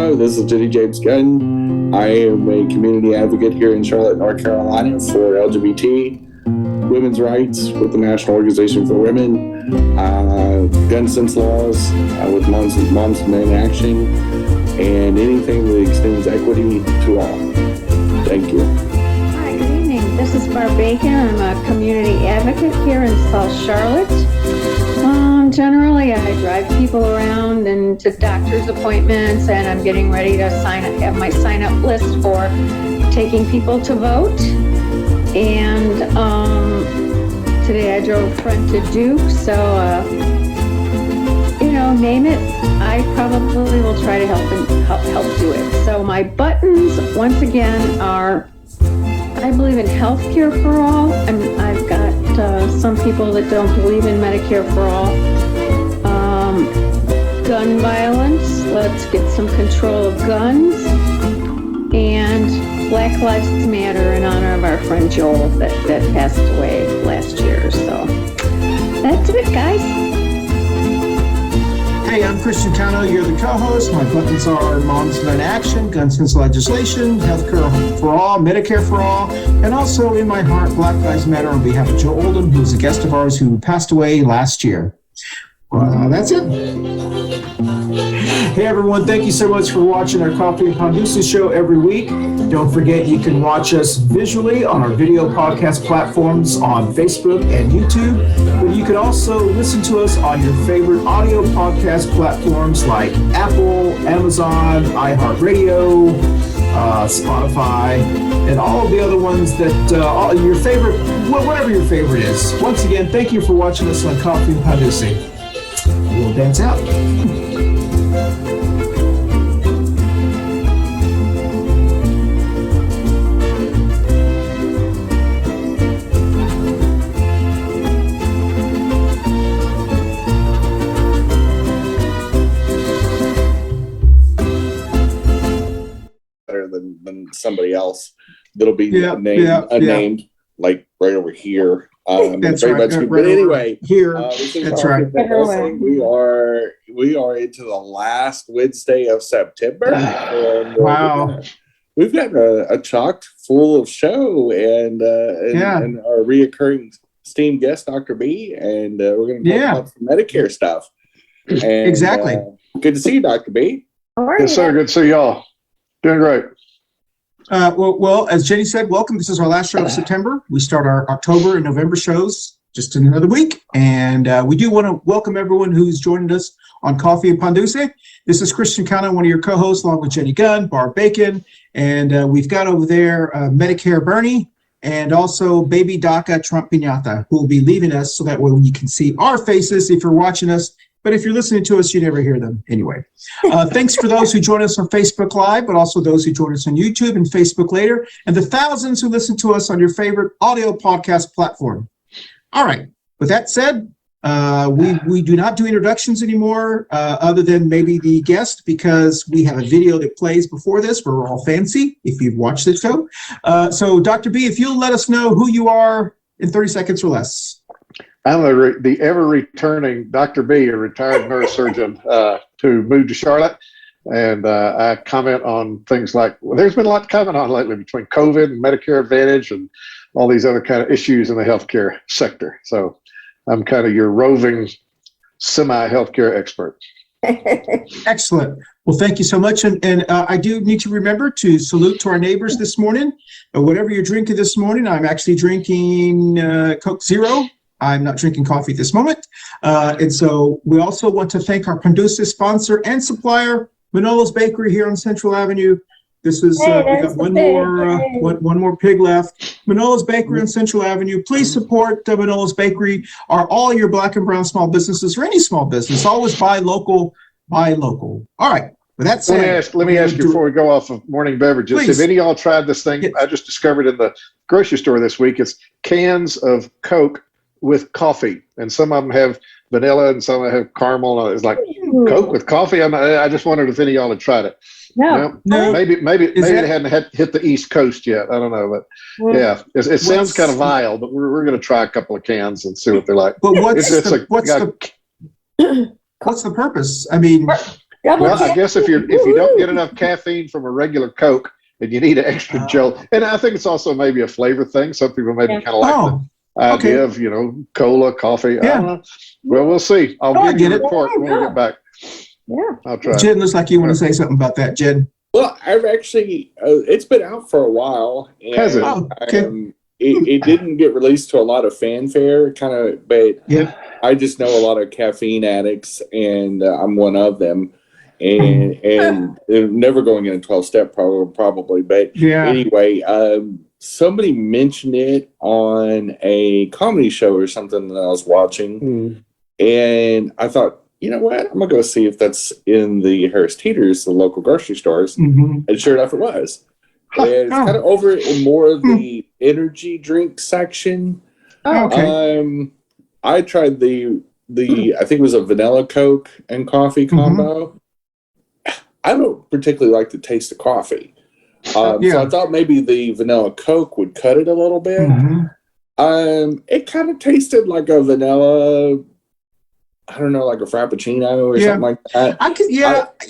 Hello, this is Jenny-Jaymes Gunn. I am a community advocate here in Charlotte, North Carolina for LGBT women's rights with the National Organization for Women, gun sense laws with Moms and Men Action, and anything that extends equity to all. Thank you. Hi, good evening. This is Barb Bacon. I'm a community advocate here in South Charlotte. Generally, I drive people around and to doctor's appointments, and I'm getting ready to have my sign-up list for taking people to vote. And today I drove a friend to Duke, so name it. I probably will try to help do it. So my buttons, once again, are I believe in healthcare for all. I've got some people that don't believe in Medicare for all. Gun violence, let's get some control of guns. And Black Lives Matter in honor of our friend Joel that passed away last year. So that's it, guys. Hey, I'm Christian Cano. You're the co-host. My buttons are Moms and Men Action, gun sense legislation, healthcare for all, Medicare for all, and also in my heart, Black Lives Matter on behalf of Joe Oldham, who's a guest of ours who passed away last year. That's it. Hey, everyone. Thank you so much for watching our Coffee Pan Dulce Show every week. Don't forget, you can watch us visually on our video podcast platforms on Facebook and YouTube. But you can also listen to us on your favorite audio podcast platforms like Apple, Amazon, iHeartRadio, Spotify, and all of the other ones that all your favorite, whatever your favorite is. Once again, thank you for watching us on Coffee Pan Dulce. We'll dance out. Better than somebody else that'll be unnamed, like right over here. That's right. But anyway, here. That's right. We are into the last Wednesday of September. And, wow. We've got a chock full of show and our reoccurring esteemed guest, Dr. B, and we're going to talk about some Medicare stuff. And, exactly. Good to see you, Dr. B. Yes, sir. Good to see y'all. Doing great. Well, as Jenny said, welcome. This is our last show of September. We start our October and November shows just in another week. And we do want to welcome everyone who's joined us on Coffee Pan Dulce. This is Christian Cano, one of your co-hosts, along with Jenny Gunn, Barb Bacon. And we've got over there Medicare Bernie and also Baby Trump Pinata, who will be leaving us so that way you can see our faces if you're watching us. But if you're listening to us, you never hear them anyway. Thanks for those who join us on Facebook Live, but also those who join us on YouTube and Facebook later, and the thousands who listen to us on your favorite audio podcast platform. All right. With that said, we do not do introductions anymore, other than maybe the guest, because we have a video that plays before this. We're all fancy if you've watched the show. So, Dr. B, if you'll let us know who you are in 30 seconds or less. I'm the ever-returning Dr. B, a retired neurosurgeon to move to Charlotte. And I comment on things like, well, there's been a lot to comment on lately between COVID and Medicare Advantage and all these other kind of issues in the healthcare sector. So I'm kind of your roving semi-healthcare expert. Excellent. Well, thank you so much. And I do need to remember to salute to our neighbors this morning. Whatever you're drinking this morning, I'm actually drinking Coke Zero. I'm not drinking coffee at this moment. And so we also want to thank our Pan Dulce sponsor and supplier, Manolo's Bakery here on Central Avenue. This is, we got one more pig left. Manolo's Bakery on Central Avenue. Please support Manolo's Bakery, or all your Black and brown small businesses, or any small business. Always buy local, buy local. All right. With that said, let me ask you before we go off of morning beverages. Please. Have any of y'all tried this thing? Yes. I just discovered in the grocery store this week. It's cans of Coke with coffee, and some of them have vanilla and some of them have caramel. It's like Coke with coffee. I just wondered if any of y'all had tried it. No. Maybe it hadn't hit the East Coast yet. I don't know, but yeah, it sounds kind of vile. But we're going to try a couple of cans and see what they're like. But what's the purpose? I mean, Well, I guess if you don't get enough caffeine from a regular Coke and you need an extra jolt, and I think it's also maybe a flavor thing. Some people maybe kind of like the idea of, cola, coffee. I don't know. Well, we'll see. I'll give you a report when we get back. Yeah. I'll try. Jen, looks like you want to say something about that, Jen. Well, I've actually, it's been out for a while. And, Has it? It didn't get released to a lot of fanfare, but I just know a lot of caffeine addicts, and I'm one of them. And they're never going in a 12-step probably. But anyway, somebody mentioned it on a comedy show or something that I was watching. And I thought, you know what? I'm going to go see if that's in the Harris Teeters, the local grocery stores. And sure enough, it was. And it's kind of over in more of the energy drink section. I tried the I think it was a vanilla Coke and coffee combo. I don't particularly like the taste of coffee. So I thought maybe the vanilla Coke would cut it a little bit. It kind of tasted like a vanilla, I don't know, like a Frappuccino or something like that. I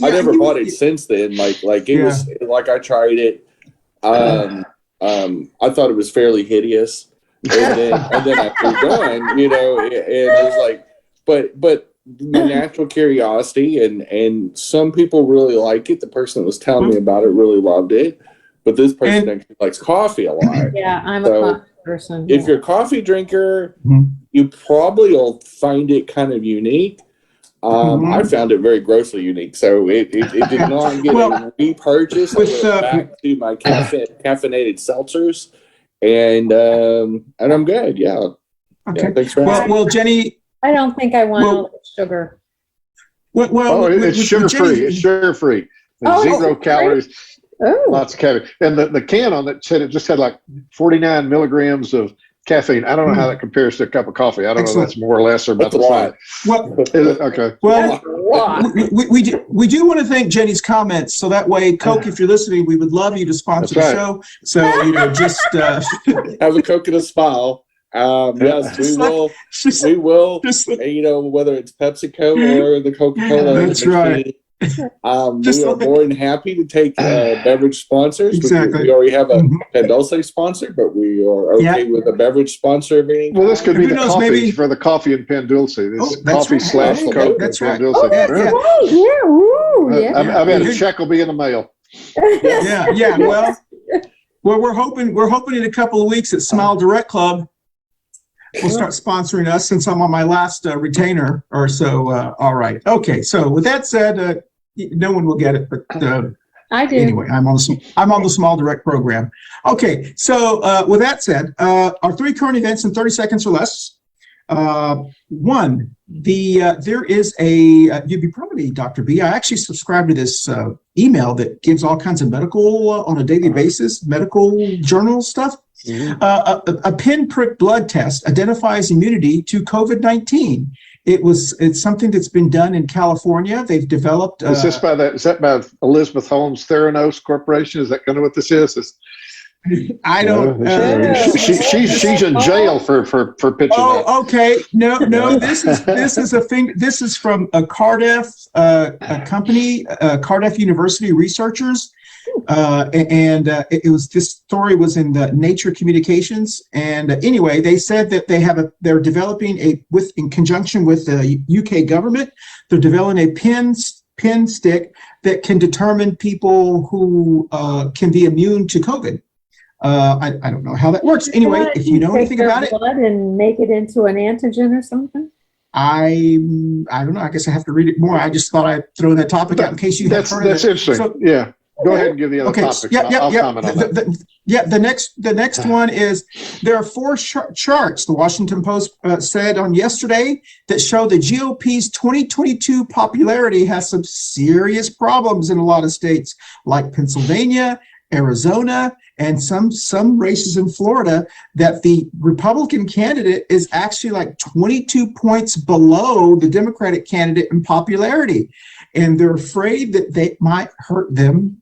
never bought it since then. Like it was like I tried it. I thought it was fairly hideous. And then I moved on, and it was like, but my natural curiosity, and some people really like it. The person that was telling me about it really loved it, but this person actually likes coffee a lot. Yeah, I'm a coffee person. If you're a coffee drinker, you probably will find it kind of unique. I found it very grossly unique, so it did not get repurchased. Back to my caffeinated seltzers, and I'm good. Yeah. Thanks for asking. Well, Jenny, I don't think I want all that sugar. It's sugar free. It's sugar free. 0 calories. Lots of caffeine. And the can on it said it just had like 49 milligrams of caffeine. I don't know how that compares to a cup of coffee. I don't know if that's more or less or about the same. Well, we do want to thank Jenny's comments. So that way, Coke, if you're listening, we would love you to sponsor the show. So just have a Coke and a smile. Yes, we will. Whether it's PepsiCo or the Coca-Cola. That's right. We are more than happy to take beverage sponsors. Exactly. We already have a Pan Dulce sponsor, but we are okay with a beverage sponsor of any. Well, this could be the coffee for the coffee and Pan Dulce. This coffee / Coke and Pan Dulce. I bet a check will be in the mail. Yeah. Well, we're hoping in a couple of weeks at Smile Direct Club will start sponsoring us, since I'm on my last retainer or so. All right. Okay. So with that said, no one will get it, but I do. Anyway, I'm on the Small Direct program. Okay. So with that said, our 3 current events in 30 seconds or less. One, there is you'd be proud of me, Dr. B. I actually subscribe to this email that gives all kinds of medical on a daily basis, medical journal stuff. A pinprick blood test identifies immunity to COVID-19. It's something that's been done in California. They've developed. Is that by Elizabeth Holmes Theranos Corporation? Is that kind of what this is? I don't. She's in jail for pitching. Oh, okay. No. This is from a Cardiff company, Cardiff University researchers. This story was in the Nature Communications, and anyway, they said that they're developing in conjunction with the UK government, they're developing a pin stick that can determine people who can be immune to COVID. I don't know how that works. Anyway, if you know anything about it, blood and make it into an antigen or something. I don't know. I guess I have to read it more. I just thought I'd throw that topic out in case you have heard of it. That's interesting. So, yeah. Go ahead and give the other topics. I'll comment on that. The next one is there are 4 charts, the Washington Post said on yesterday, that show the GOP's 2022 popularity has some serious problems in a lot of states like Pennsylvania, Arizona, and some races in Florida, that the Republican candidate is actually like 22 points below the Democratic candidate in popularity. And they're afraid that they might hurt them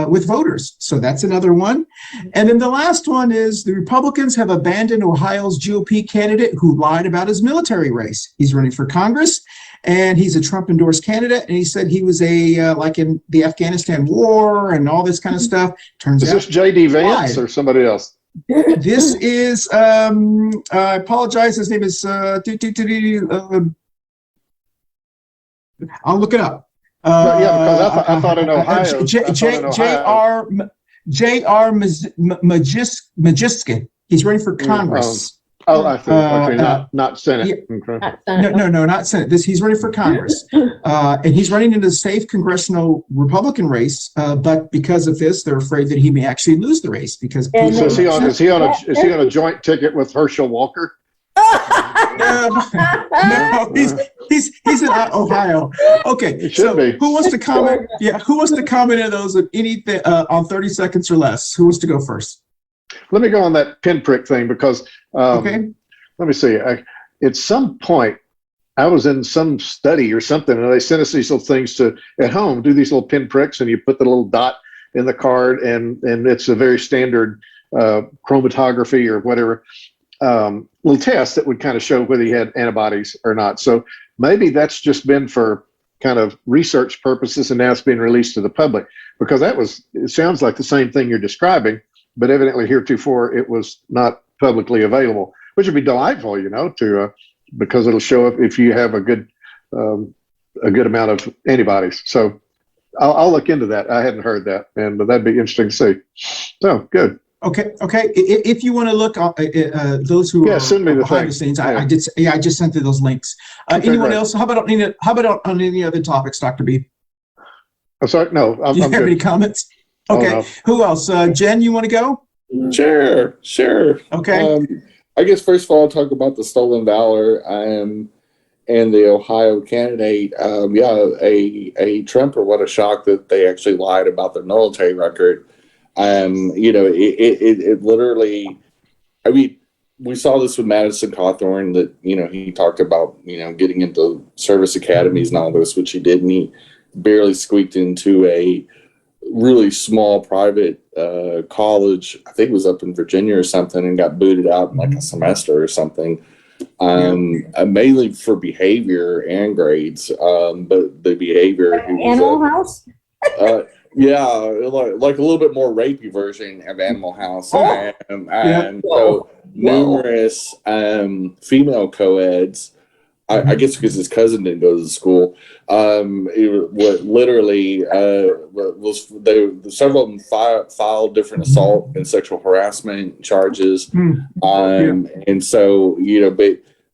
with voters. So that's another one. And then the last one is the Republicans have abandoned Ohio's GOP candidate who lied about his military race. He's running for Congress. and he's a Trump endorsed candidate. And he said he was like in the Afghanistan war and all this kind of stuff. Turns out, is this J.D. Vance or somebody else? This is, I apologize. His name is, I'll look it up. Because I thought in Ohio. J.R. Majiskin. He's running for Congress. I think not Senate. Yeah. No, not Senate. He's running for Congress, and he's running in a safe congressional Republican race. But because of this, they're afraid that he may actually lose the race because. So is he on a joint ticket with Herschel Walker? No, he's in Ohio. Okay, so who wants to comment? Yeah, who wants to comment on those anything on 30 seconds or less? Who wants to go first? Let me go on that pinprick thing because let me see. At some point, I was in some study or something, and they sent us these little things to at home do these little pinpricks, and you put the little dot in the card, and it's a very standard chromatography or whatever little test that would kind of show whether he had antibodies or not. So maybe that's just been for kind of research purposes, and now it's being released to the public because it sounds like the same thing you're describing. But evidently heretofore it was not publicly available, which would be delightful, to because it'll show up if you have a good amount of antibodies. So I'll look into that. I hadn't heard that, and that'd be interesting to see. So good. Okay. If you want to look, those who are send me the behind the scenes, I just sent you those links. Anyone else? How about on any other topics, Dr. B? I'm sorry. No, Do you have any comments? Okay. Oh, no. Who else? Jen, you want to go? Sure. Okay. I guess first of all, I'll talk about the stolen valor and the Ohio candidate. A Trumper. What a shock that they actually lied about their military record. It literally. I mean, we saw this with Madison Cawthorn that he talked about getting into service academies and all this, which he did, and he barely squeaked into a really small private college. I think it was up in Virginia or something, and got booted out in like a semester or something. Mainly for behavior and grades, but the behavior. Animal House. Like a little bit more rapey version of Animal House, and so numerous female co-eds. I guess because his cousin didn't go to the school. Several of them filed different assault and sexual harassment charges. And so,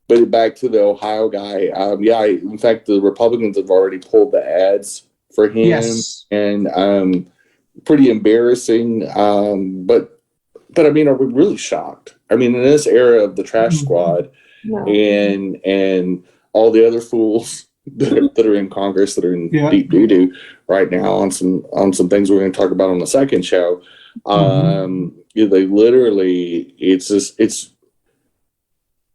but back to the Ohio guy. In fact, the Republicans have already pulled the ads for him. Yes. And pretty embarrassing. But I mean, are we really shocked? I mean, in this era of the trash squad, No. and all the other fools that are in Congress that are in deep doo-doo right now on some things we're going to talk about on the second show. They literally,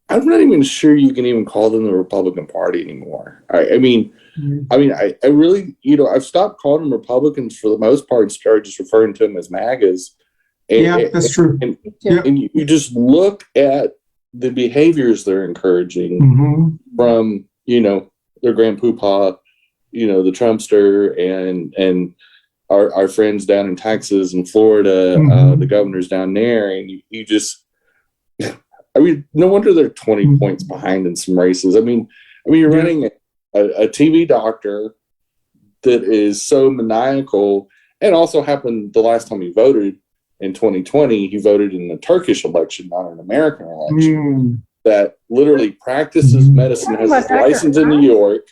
I'm not even sure you can even call them the Republican Party anymore. I really, I've stopped calling them Republicans for the most part and started just referring to them as MAGAs. That's true. And you just look at the behaviors they're encouraging from, their grandpapa, the Trumpster and our friends down in Texas and Florida, the governors down there. And you just, no wonder they're 20 points behind in some races. You're running a TV doctor that is so maniacal, and also happened the last time he voted in 2020, he voted in the Turkish election, not an American election, that literally practices medicine, has his license in New York,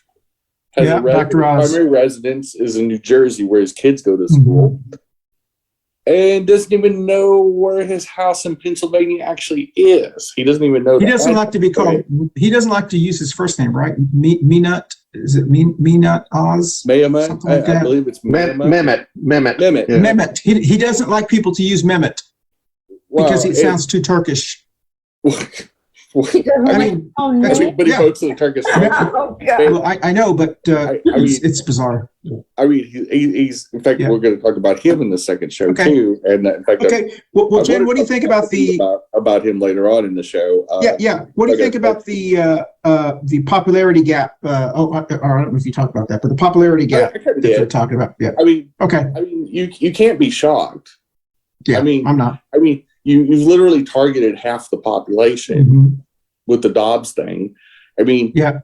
has a primary residence is in New Jersey where his kids go to school, and doesn't even know where his house in Pennsylvania actually is. He doesn't even know. He doesn't like to be called, he doesn't like to use his first name, right? Minut, is it Minut Oz? Mehmet, I believe it's Mehmet. Mehmet. He doesn't like people to use Mehmet because it sounds too Turkish. He doesn't I like mean, his own that's- name. But he Yeah. votes in the Turkish country. Oh, God. Well, I know, but I mean- it's bizarre. I mean, he's in fact, Yeah. we're going to talk about him in the second show Okay. too. And in fact, Okay. Well, I Jen, wanted what do you to think talk about the? about him later on in the show? Yeah. What do you okay. think about the popularity gap? I don't know if you talked about that, but the popularity gap I kinda that they're did. talking about. Yeah. I mean, Okay. you can't be shocked. Yeah. I mean, I'm not. I mean, you've literally targeted half the population Mhm. with the Dobbs thing. I mean, Yeah.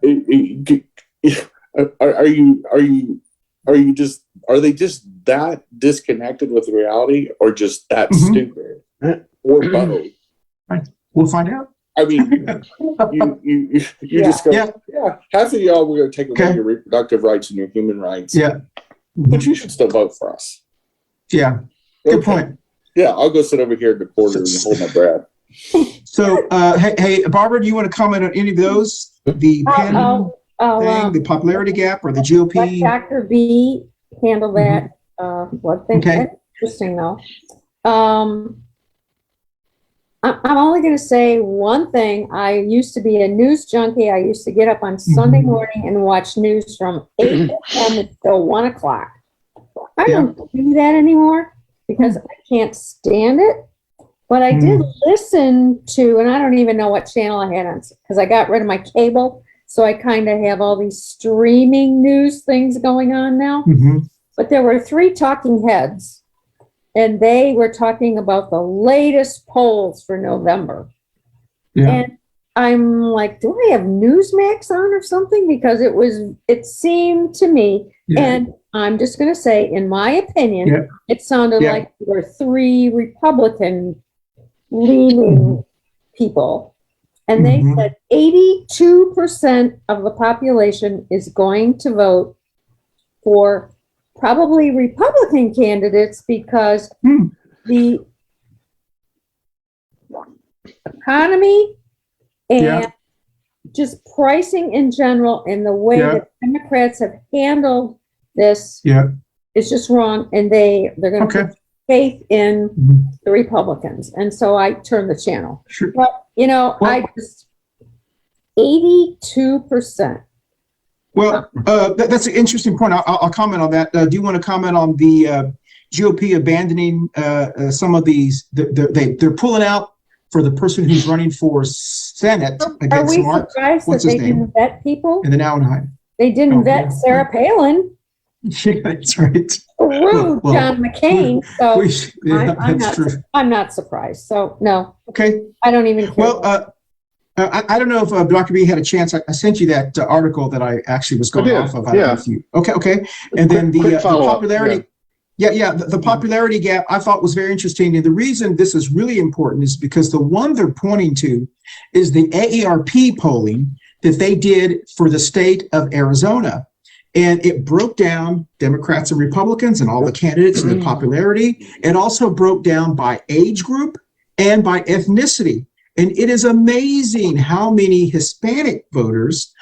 Are they just that disconnected with reality, or just that Mhm. stupid, or both? We'll find out. I mean, you Yeah. just go, Yeah. yeah. Half of y'all, we're going to take away Okay. your reproductive rights and your human rights. Yeah. But you should still vote for us. Yeah. Good Okay. point. Yeah, I'll go sit over here in the corner and hold my breath. So, hey, Barbara, do you want to comment on any of those? The pen I'll thing, the popularity gap, or the let GOP? Dr. B handle that blood thing. Okay. That's interesting though. I'm only going to say one thing. I used to be a news junkie. I used to get up on Sunday morning and watch news from 8 a.m. until 1 o'clock. I don't do that anymore because I can't stand it. But I did listen to, and I don't even know what channel I had on because I got rid of my cable. So I kind of have all these streaming news things going on now. Mhm. But there were 3 talking heads, and they were talking about the latest polls for November. Yeah. And I'm like, do I have Newsmax on or something? Because it seemed to me, Yeah. and I'm just going to say, in my opinion, Yeah. it sounded Yeah. like there were 3 Republican leaning people. And they Mhm. said 82% of the population is going to vote for probably Republican candidates because the economy and Yeah. just pricing in general and the way Yeah. that Democrats have handled this Yeah. is just wrong. And they're going to Okay. put faith in Mhm. the Republicans. And so I turned the channel. Sure. But, Well- I just 82%. Well, that's an interesting point. I'll comment on that. Do you want to comment on the GOP abandoning some of these? They're pulling out for the person who's running for Senate Are against we Mark. surprised that What's they his name? didn't vet people? In the Nauenheim. They didn't Oh, vet yeah. Sarah Palin. Yeah, that's right. Rude, Well, John McCain. So Yeah, I'm that's not. true. I'm not surprised. So no, Okay. I don't even care. Well, I don't know if Dr. B had a chance. I sent you that article that I actually was going did, off of. I don't know yeah. if you- Okay. And then Quick the follow-up, popularity. Yeah. The popularity gap I thought was very interesting. And the reason this is really important is because the one they're pointing to is the AARP polling that they did for the state of Arizona. And it broke down Democrats and Republicans and all the candidates and their popularity. It also broke down by age group and by ethnicity. And it is amazing how many Hispanic voters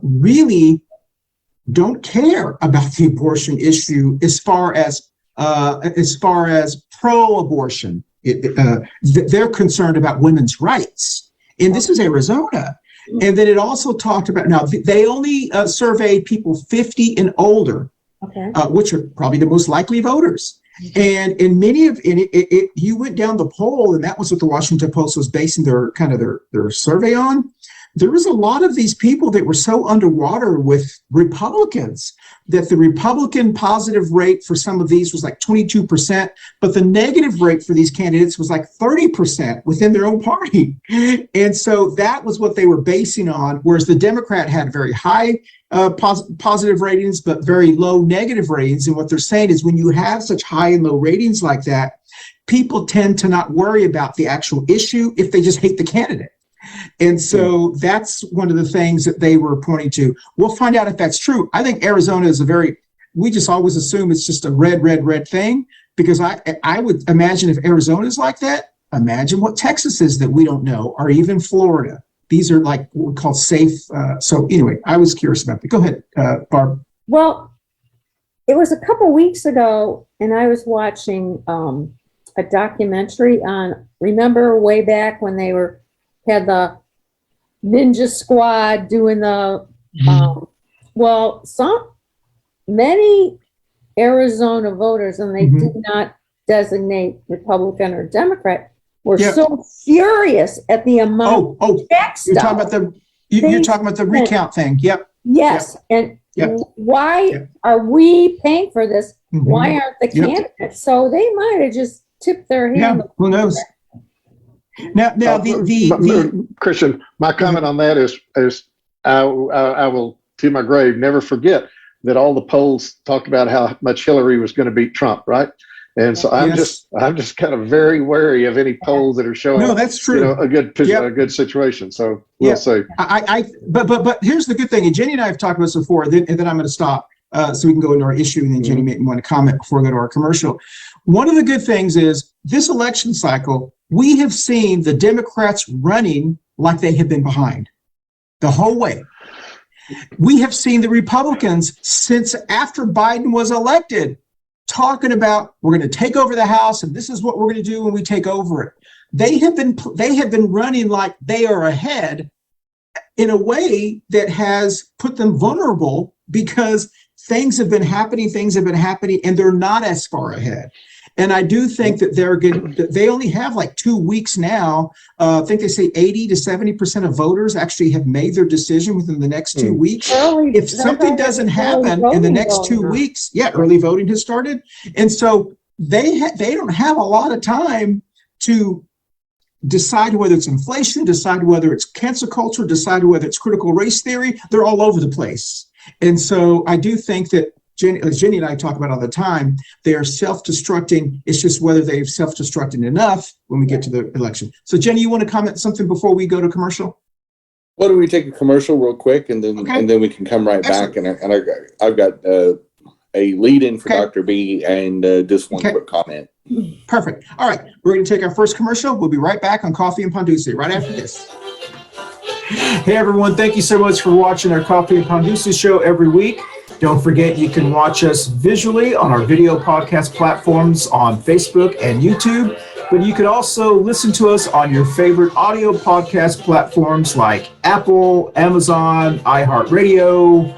really don't care about the abortion issue as far as pro-abortion. They're concerned about women's rights. And this is Arizona. And then it also talked about, now they only surveyed people 50 and older, okay. which are probably the most likely voters. And in many of it, you went down the poll, and that was what the Washington Post was basing their survey on. There was a lot of these people that were so underwater with Republicans that the Republican positive rate for some of these was like 22%, but the negative rate for these candidates was like 30% within their own party. And so that was what they were basing on, whereas the Democrat had very high positive ratings, but very low negative ratings. And what they're saying is when you have such high and low ratings like that, people tend to not worry about the actual issue if they just hate the candidate. And so that's one of the things that they were pointing to. We'll find out if that's true. I think Arizona is we just always assume it's just a red thing, because I would imagine if Arizona is like that, imagine what Texas is that we don't know, or even Florida. These are like what we call safe. So anyway, I was curious about that. Go ahead, Barb. Well, it was a couple weeks ago, and I was watching a documentary on, remember way back when they had the ninja squad doing the, many Arizona voters, and they did not designate Republican or Democrat, were so furious at the amount of text. You're talking about you're talking about the recount thing. Yep. Yes. And why are we paying for this? Why aren't the candidates? So they might have just tipped their hand. Yeah, who knows? Now the Christian, my comment on that is I will to my grave never forget that all the polls talked about how much Hillary was going to beat Trump, right? And so I'm just kind of very wary of any polls that are showing. No, that's true. A good situation. So we'll see. But here's the good thing, and Jenny and I have talked about this before, and then I'm going to stop so we can go into our issue, and then Jenny may want to comment before we go to our commercial. One of the good things is this election cycle, we have seen the Democrats running like they have been behind the whole way. We have seen the Republicans since after Biden was elected talking about we're going to take over the House and this is what we're going to do when we take over it. They have been running like they are ahead in a way that has put them vulnerable because things have been happening, and they're not as far ahead. And I do think that they only have like 2 weeks now. I think they say 80 to 70% of voters actually have made their decision within the next 2 weeks. If something doesn't happen in the next 2 weeks, early voting has started. And so they don't have a lot of time to decide whether it's inflation, decide whether it's cancel culture, decide whether it's critical race theory. They're all over the place. And so I do think that Jenny and I talk about all the time, they are self-destructing. It's just whether they've self-destructed enough when we get to the election. So Jenny, you want to comment something before we go to commercial? Why don't we take a commercial real quick, and then we can come right back. And I've got a lead-in for Dr. B and just one quick comment. Perfect. All right, we're going to take our first commercial. We'll be right back on Coffee and Pan Dulce right after this. Hey everyone, thank you so much for watching our Coffee and Pan Dulce show every week. Don't forget you can watch us visually on our video podcast platforms on Facebook and YouTube, but you can also listen to us on your favorite audio podcast platforms like Apple, Amazon, iHeartRadio,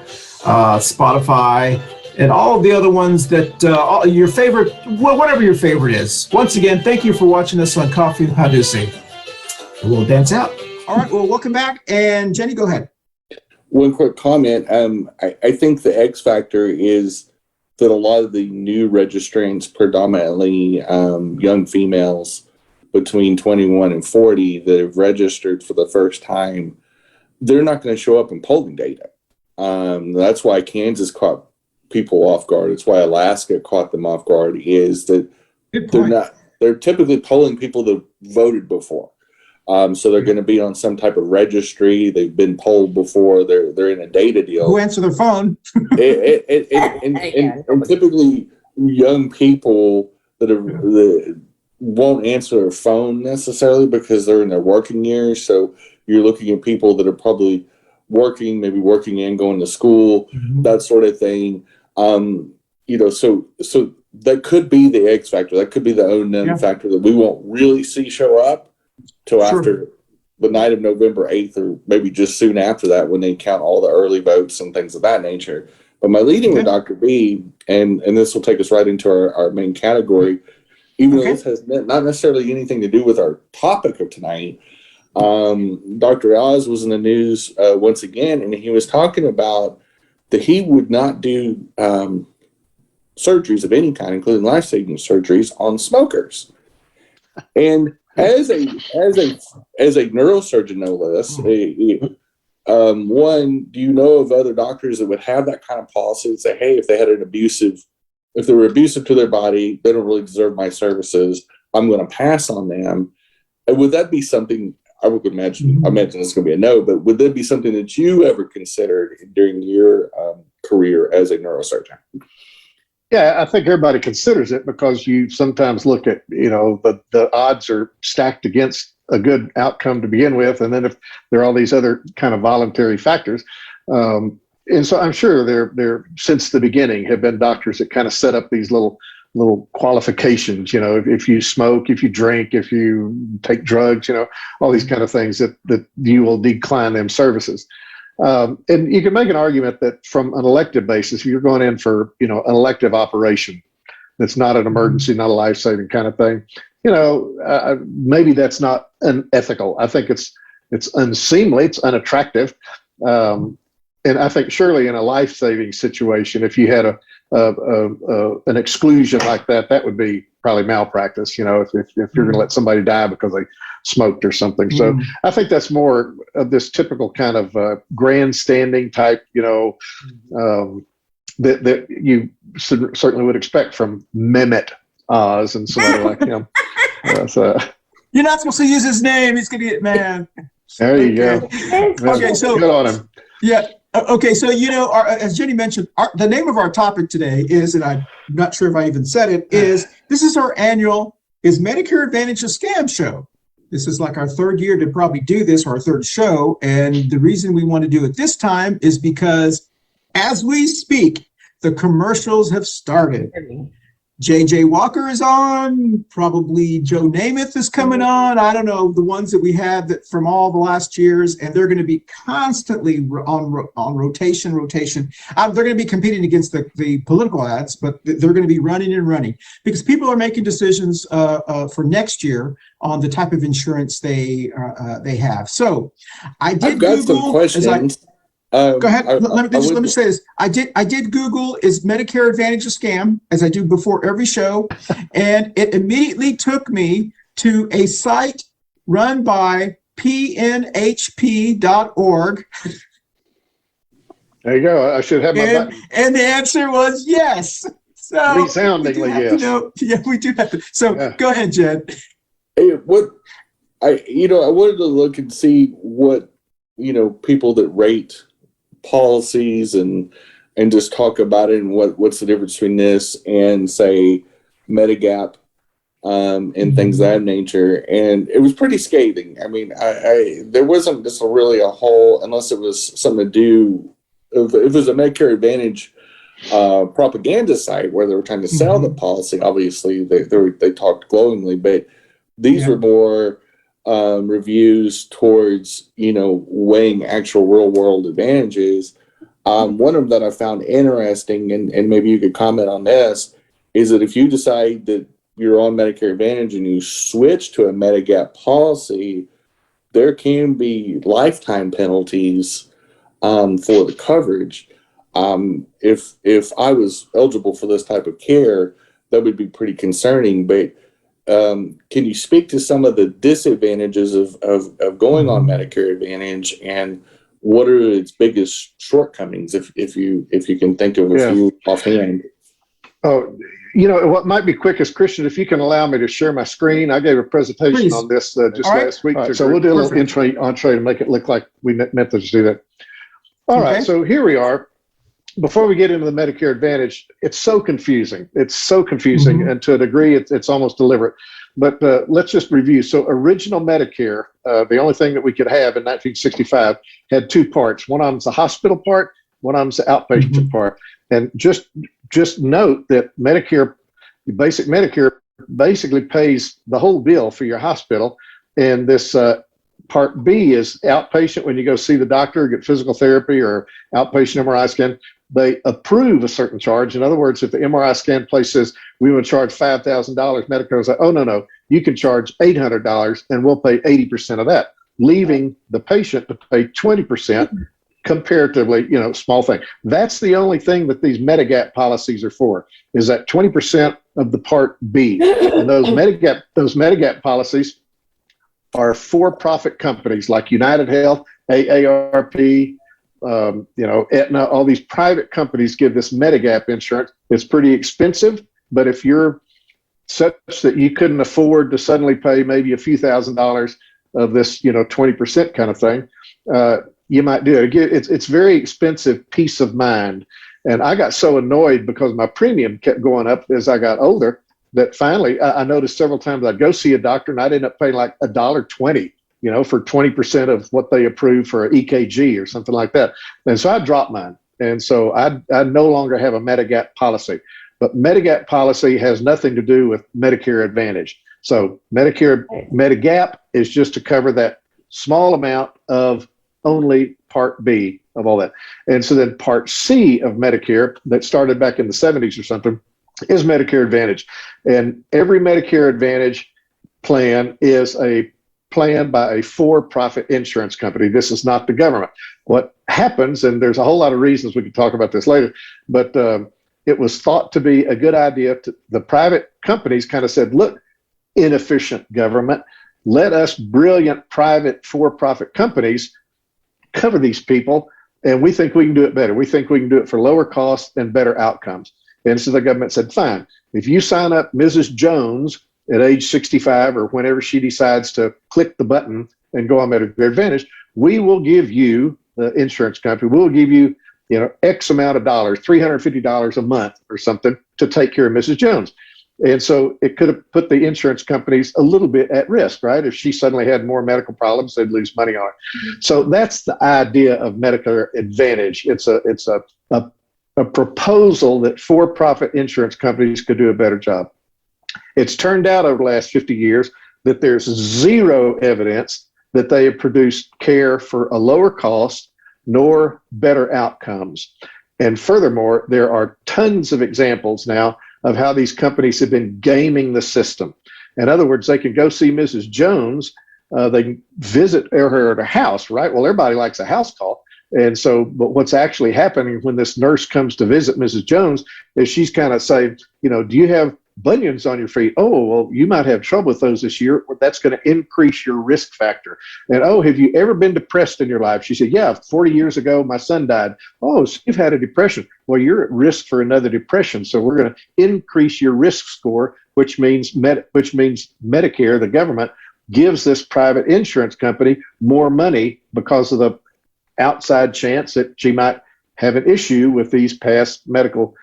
Spotify, and all of the other ones that your favorite, whatever your favorite is. Once again, thank you for watching us on Coffee and Pan Dulce. We'll dance out. All right, well, welcome back. And Jenny, go ahead. One quick comment. I think the X factor is that a lot of the new registrants, predominantly young females between 21 and 40 that have registered for the first time, they're not going to show up in polling data. That's why Kansas caught people off guard. It's why Alaska caught them off guard, is that they're typically polling people that voted before. So they're going to be on some type of registry. They've been polled before. They're in a data deal. Who answer their phone? and typically young people that won't answer their phone necessarily because they're in their working years. So you're looking at people that are probably working, maybe working and going to school, that sort of thing. So that could be the X factor. That could be the unknown factor that we won't really see show up till after the night of November 8th, or maybe just soon after that when they count all the early votes and things of that nature. But my leading with Dr. B, and this will take us right into our main category, even though this has not necessarily anything to do with our topic of tonight. Dr. Oz was in the news once again, and he was talking about that he would not do surgeries of any kind, including life-saving surgeries, on smokers. And as a neurosurgeon, no less, one, do you know of other doctors that would have that kind of policy and say, hey, if they were abusive to their body, they don't really deserve my services, I'm going to pass on them? And would that be something, I would imagine, it's going to be a no, but would that be something that you ever considered during your career as a neurosurgeon? Yeah, I think everybody considers it because you sometimes look at, the odds are stacked against a good outcome to begin with. And then if there are all these other kind of voluntary factors. And so I'm sure there since the beginning have been doctors that kind of set up these little little qualifications, if you smoke, if you drink, if you take drugs, all these kind of things that you will decline them services. And you can make an argument that from an elective basis, if you're going in for, an elective operation that's not an emergency, not a life-saving kind of thing, maybe that's not unethical. I think it's unseemly, it's unattractive. And I think surely in a life-saving situation, if you had an exclusion like that, that would be probably malpractice, if you're going to let somebody die because they smoked or something. So I think that's more of this typical kind of grandstanding type, that you certainly would expect from Mehmet Oz and somebody like him. You're not supposed to use his name. He's going to get mad. There you go. Okay, so good on him. Yeah. Okay, so as Jenny mentioned, the name of our topic today is, and I'm not sure if I even said it, this is our annual "Is Medicare Advantage a Scam?" show. This is like our third year to probably do this, or our third show, and the reason we want to do it this time is because, as we speak, the commercials have started. JJ Walker is on, probably Joe Namath is coming on. I don't know, the ones that we had that from all the last years, and they're going to be constantly on rotation. They're going to be competing against the political ads, but they're going to be running and running because people are making decisions for next year on the type of insurance they have. So I've got some questions. Go ahead. Let me say this. I did Google "Is Medicare Advantage a Scam?" as I do before every show, and it immediately took me to a site run by pnhp.org. There you go. I should have my button. And the answer was yes. So resoundingly yes. We do have to. So Go ahead, Jed. Hey, I wanted to look and see what people that rate policies and just talk about it and what's the difference between this and say Medigap and things of that nature. And it was pretty scathing. I mean, there wasn't just really a whole, unless it was something to do, if it was a Medicare Advantage propaganda site where they were trying to sell the policy, obviously they talked glowingly, but these were more reviews towards, weighing actual real world advantages. One of them that I found interesting, and maybe you could comment on this, is that if you decide that you're on Medicare Advantage and you switch to a Medigap policy, there can be lifetime penalties for the coverage. If I was eligible for this type of care, that would be pretty concerning. But can you speak to some of the disadvantages of going on Medicare Advantage, and what are its biggest shortcomings, if you can think of a few offhand? Oh, what might be quickest, Christian, if you can allow me to share my screen. I gave a presentation on this last week. Right, so we'll do a little entree to make it look like we meant to do that. All right, so here we are. Before we get into the Medicare Advantage, it's so confusing. And to a degree, it's almost deliberate. But let's just review. So original Medicare, the only thing that we could have in 1965 had two parts. One of them's the hospital part, one of them's the outpatient part. And just note that basic Medicare basically pays the whole bill for your hospital. And this Part B is outpatient when you go see the doctor, get physical therapy or outpatient MRI scan. They approve a certain charge. In other words, if the MRI scan place says we want to charge $5,000, Medicare is like, oh, no, you can charge $800 and we'll pay 80% of that, leaving the patient to pay 20%, comparatively, small thing. That's the only thing that these Medigap policies are for, is that 20% of the Part B. And those Medigap policies are for-profit companies like United Health, AARP, Aetna. All these private companies give this Medigap insurance. It's pretty expensive, but if you're such that you couldn't afford to suddenly pay maybe a few $1,000s of this, 20% kind of thing, you might do it. It's very expensive peace of mind. And I got so annoyed because my premium kept going up as I got older that finally I noticed several times I'd go see a doctor and I'd end up paying like $1.20, for 20% of what they approve for an EKG or something like that. And so I dropped mine. And so I no longer have a Medigap policy. but Medigap policy has nothing to do with Medicare Advantage. So Medigap is just to cover that small amount of only Part B of all that. And so then Part C of Medicare that started back in the 70s or something is Medicare Advantage. And every Medicare Advantage plan is a plan by a for-profit insurance company. This is not the government. What happens, and there's a whole lot of reasons we can talk about this later, but it was thought to be a good idea. The private companies kind of said, look, inefficient government, let us brilliant private for-profit companies cover these people, and we think we can do it better. We think we can do it for lower costs and better outcomes. And so the government said, fine, if you sign up Mrs. Jones at age 65 or whenever she decides to click the button and go on Medicare Advantage, we will give you, the insurance company, we'll give you, X amount of dollars, $350 a month or something to take care of Mrs. Jones. And so it could have put the insurance companies a little bit at risk, right? If she suddenly had more medical problems, they'd lose money on it. So that's the idea of Medicare Advantage. It's a proposal that for-profit insurance companies could do a better job. It's turned out over the last 50 years that there's zero evidence that they have produced care for a lower cost nor better outcomes. And furthermore, there are tons of examples now of how these companies have been gaming the system. In other words, they can go see Mrs. Jones, they can visit her at her house, right? Well, everybody likes a house call. And so, but what's actually happening when this nurse comes to visit Mrs. Jones is she's kind of saying, do you have bunions on your feet? Oh, well, you might have trouble with those this year. That's going to increase your risk factor. And, oh, have you ever been depressed in your life? She said, yeah, 40 years ago, my son died. Oh, so you've had a depression. Well, you're at risk for another depression. So we're going to increase your risk score, which means Medicare, the government, gives this private insurance company more money because of the outside chance that she might have an issue with these past medical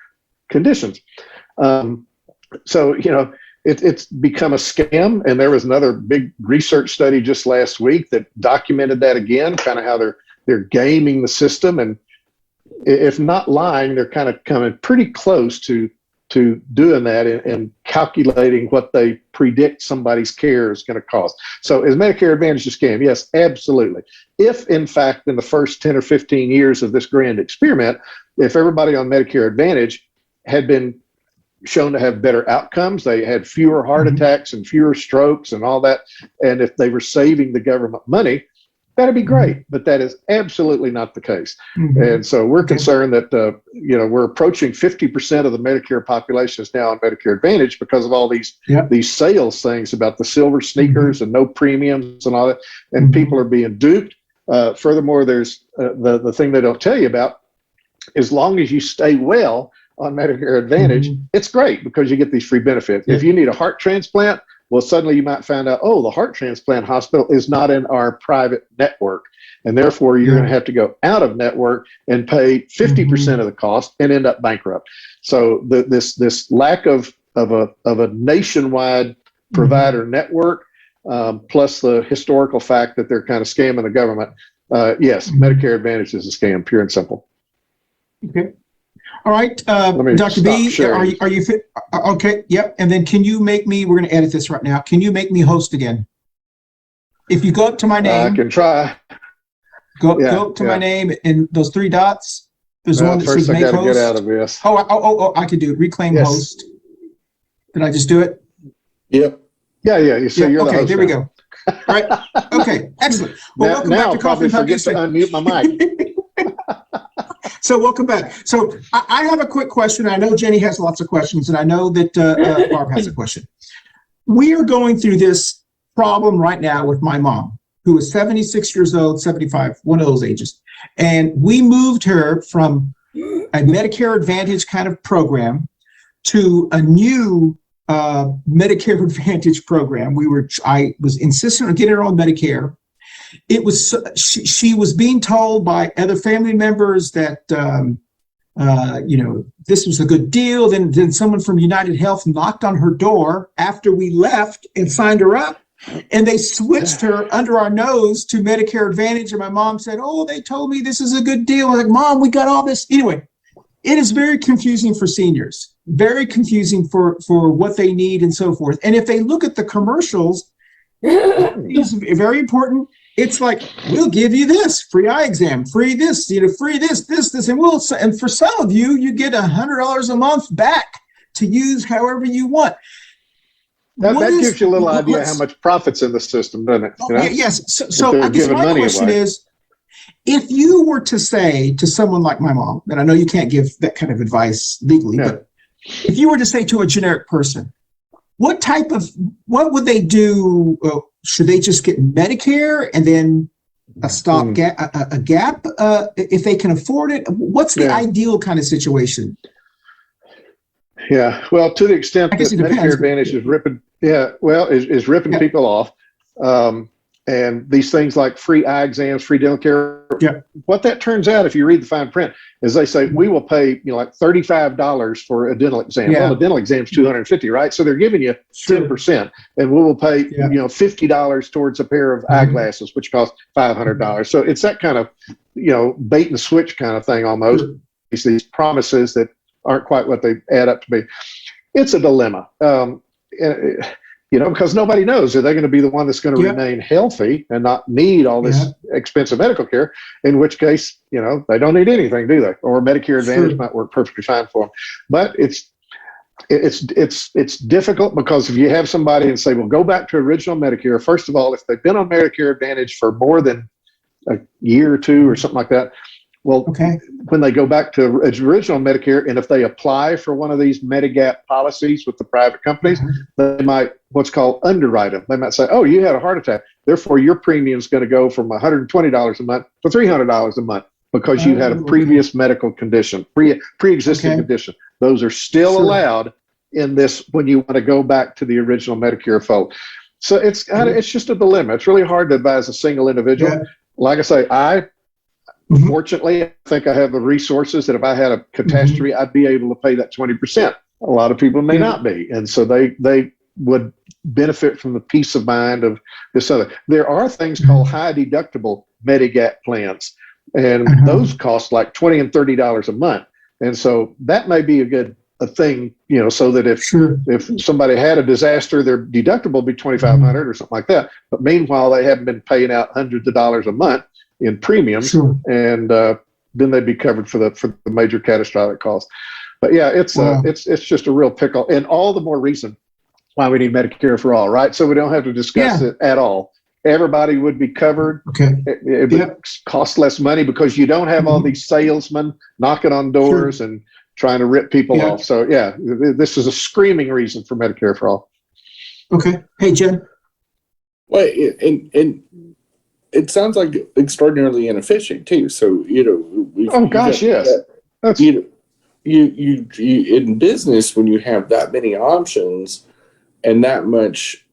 conditions. So, it's become a scam. And there was another big research study just last week that documented that again, kind of how they're gaming the system. And if not lying, they're kind of coming pretty close to doing that and calculating what they predict somebody's care is going to cost. So is Medicare Advantage a scam? Yes, absolutely. If, in fact, in the first 10 or 15 years of this grand experiment, if everybody on Medicare Advantage had been shown to have better outcomes, they had fewer heart attacks and fewer strokes and all that, and if they were saving the government money, that'd be great. But that is absolutely not the case. And so we're concerned that we're approaching 50% of the Medicare population is now on Medicare Advantage because of all these sales things about the silver sneakers and no premiums and all that, and people are being duped. Furthermore, there's the thing they don't tell you about. As long as you stay well on Medicare Advantage, it's great because you get these free benefits. If you need a heart transplant, well, suddenly you might find out, oh, the heart transplant hospital is not in our private network. And therefore, you're going to have to go out of network and pay 50% of the cost and end up bankrupt. So this lack of a nationwide provider network, plus the historical fact that they're kind of scamming the government, yes, Medicare Advantage is a scam, pure and simple. Okay. All right, Dr. B, are you fit? Okay, yep. And then can you make me, we're going to edit this right now. Can you make me host again? If you go up to my name. I can try. Go up to my name and those three dots. There's one that says make host. First, I got to get out of this. Oh, I can do it. Reclaim host. Did I just do it? Yep. Yeah. You see, you're the host. Okay, there we go. All right. Okay, excellent. Well, welcome back to Coffee Pan Dulce. Now I'll probably forget to unmute my mic. So welcome back. So I have a quick question. I know Jenny has lots of questions, and I know that Barb has a question. We are going through this problem right now with my mom, who is 76 years old, 75, one of those ages. And we moved her from a Medicare Advantage kind of program to a new Medicare Advantage program. I was insistent on getting her on Medicare. It was she was being told by other family members that this was a good deal. Then someone from United Health knocked on her door after we left and signed her up, and they switched her under our nose to Medicare Advantage. And my mom said, "Oh, they told me this is a good deal." I'm like, "Mom, we got all this anyway." it is very confusing for seniors, very confusing for what they need and so forth. And if they look at the commercials, it's very important. It's like, we'll give you this free eye exam, free this, free this, and for some of you, you get $100 a month back to use however you want. That gives you a little idea how much profit's in the system, doesn't it? You know? Yes. So I guess my question is, if you were to say to someone like my mom, and I know you can't give that kind of advice legally, but if you were to say to a generic person, what would they do? Should they just get Medicare and then a gap if they can afford it? What's the ideal kind of situation? Yeah, well, to the extent that Medicare Advantage is ripping, is ripping people off, and these things like free eye exams, free dental care. Yeah. What that turns out, if you read the fine print, is they say we will pay like $35 for a dental exam. Yeah. Well, the dental exam is $250, right? So they're giving you 10%, and we will pay $50 towards a pair of eyeglasses, which costs $500. So it's that kind of bait and switch kind of thing almost. These promises that aren't quite what they add up to be. It's a dilemma, because nobody knows. Are they going to be the one that's going to remain healthy and not need all this expensive medical care? In which case, they don't need anything, do they? Or Medicare Advantage might work perfectly fine for them. But it's difficult because if you have somebody and say, well, go back to original Medicare. First of all, if they've been on Medicare Advantage for more than a year or two or something like that, well, when they go back to original Medicare, and if they apply for one of these Medigap policies with the private companies, they might what's called underwrite them. They might say, oh, you had a heart attack. Therefore, your premium is going to go from $120 a month to $300 a month because you had a previous medical condition, pre-existing condition. Those are still allowed in this when you want to go back to the original Medicare fold. So it's just a dilemma. It's really hard to advise a single individual. Like I say, fortunately, I think I have the resources that if I had a catastrophe, I'd be able to pay that 20%. A lot of people may not be. And so they would benefit from the peace of mind of this other. There are things called high deductible Medigap plans, and those cost like $20 and $30 a month. And so that may be a thing, so that if somebody had a disaster, their deductible would be $2,500 or something like that. But meanwhile, they haven't been paying out hundreds of dollars a month in premiums, and then they'd be covered for the major catastrophic costs. But yeah, it's just a real pickle, and all the more reason why we need Medicare for all, right? So we don't have to discuss it at all. Everybody would be covered. It would cost less money because you don't have all these salesmen knocking on doors and trying to rip people off. So yeah, this is a screaming reason for Medicare for all. Okay. Hey, Jen. Well, and it sounds like extraordinarily inefficient too. So That's you in business, when you have that many options and that much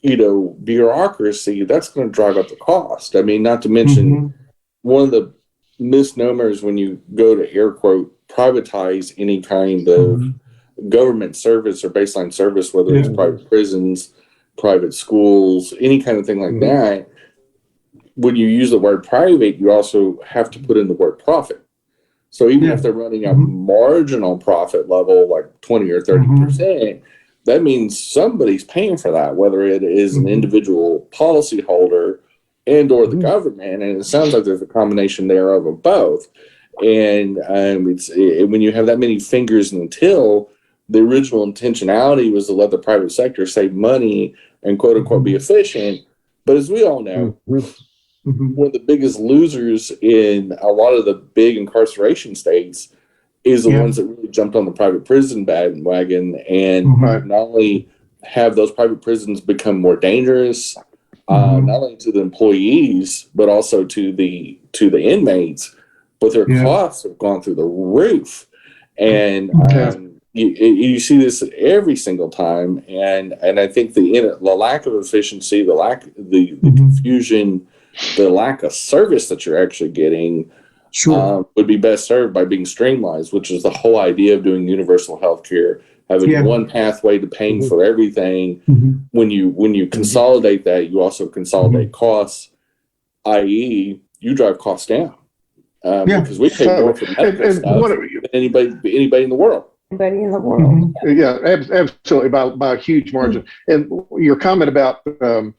bureaucracy, that's going to drive up the cost. I mean, not to mention one of the misnomers when you go to air quote privatize any kind of government service or baseline service, whether it's private prisons, private schools, any kind of thing like that. When you use the word private, you also have to put in the word profit. So even if they're running a marginal profit level, like 20 or 30%, that means somebody's paying for that, whether it is an individual policyholder and or the government. And it sounds like there's a combination thereof of both. And when you have that many fingers in the till, the original intentionality was to let the private sector save money and quote unquote be efficient. But as we all know, one of the biggest losers in a lot of the big incarceration states is the ones that really jumped on the private prison bandwagon and not only have those private prisons become more dangerous, not only to the employees, but also to the inmates, but their costs have gone through the roof. And you see this every single time. And I think the lack of efficiency, the confusion, the lack of service that you're actually getting would be best served by being streamlined, which is the whole idea of doing universal health care, having one pathway to paying for everything. When you consolidate that, you also consolidate costs, i.e. you drive costs down. because we pay more for medical stuff than anybody in the world. Anybody in the world. Yeah, absolutely, by a huge margin. And your comment about the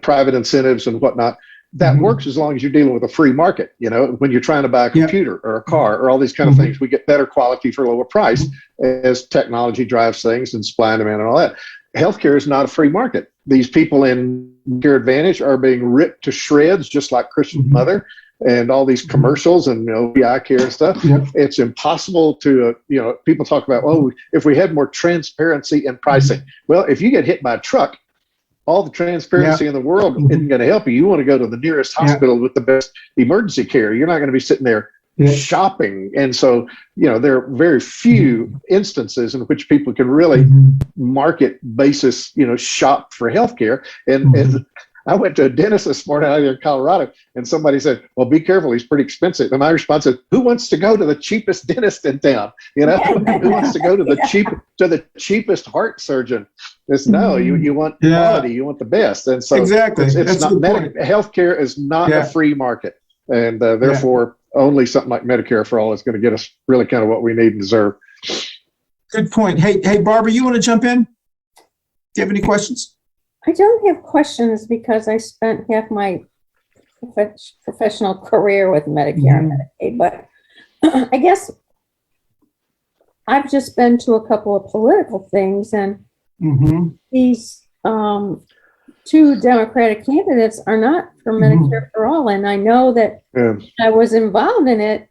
private incentives and whatnot, that works as long as you're dealing with a free market. When you're trying to buy a computer or a car or all these kind of things, we get better quality for a lower price as technology drives things and supply and demand and all that. Healthcare is not a free market. These people in Medicare Advantage are being ripped to shreds, just like Christian Mother and all these commercials and eye care and stuff. It's impossible to, people talk about, if we had more transparency in pricing. Well, if you get hit by a truck, all the transparency in the world isn't going to help you. You want to go to the nearest hospital with the best emergency care. You're not going to be sitting there shopping. And so, there are very few instances in which people can really market basis, shop for healthcare. And I went to a dentist this morning out here in Colorado, and somebody said, well, be careful, he's pretty expensive. And my response is, who wants to go to the cheapest dentist in town? Who wants to go to the cheapest heart surgeon? It's no, you want quality, you want the best. And so exactly. it's not healthcare is not a free market. And therefore only something like Medicare for All is going to get us really kind of what we need and deserve. Good point. Hey, Barbara, you want to jump in? Do you have any questions? I don't have questions because I spent half my professional career with Medicare and Medicaid, but I guess I've just been to a couple of political things, and these two Democratic candidates are not for Medicare for All, and I know that I was involved in it.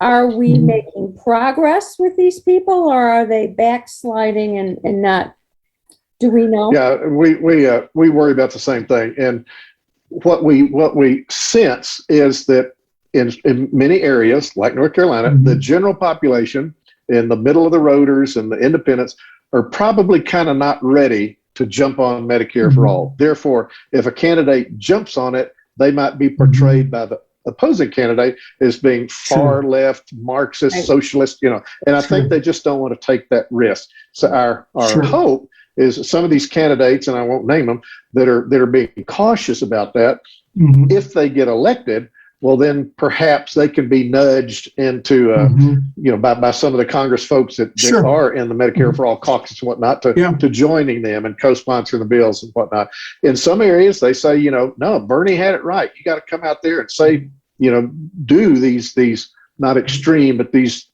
Are we making progress with these people, or are they backsliding and not? Do we know? Yeah, we worry about the same thing, and what we sense is that in many areas like North Carolina, the general population in the middle of the roaders and the independents are probably kind of not ready to jump on Medicare for All. Therefore, if a candidate jumps on it, they might be portrayed by the opposing candidate as being far left, Marxist, socialist, and I think they just don't want to take that risk. So our hope is some of these candidates, and I won't name them, that are being cautious about that. If they get elected, well, then perhaps they can be nudged into, by some of the Congress folks that are in the Medicare for All caucus and whatnot to joining them and co-sponsoring the bills and whatnot. In some areas, they say, no, Bernie had it right. You got to come out there and say, do these not extreme, but these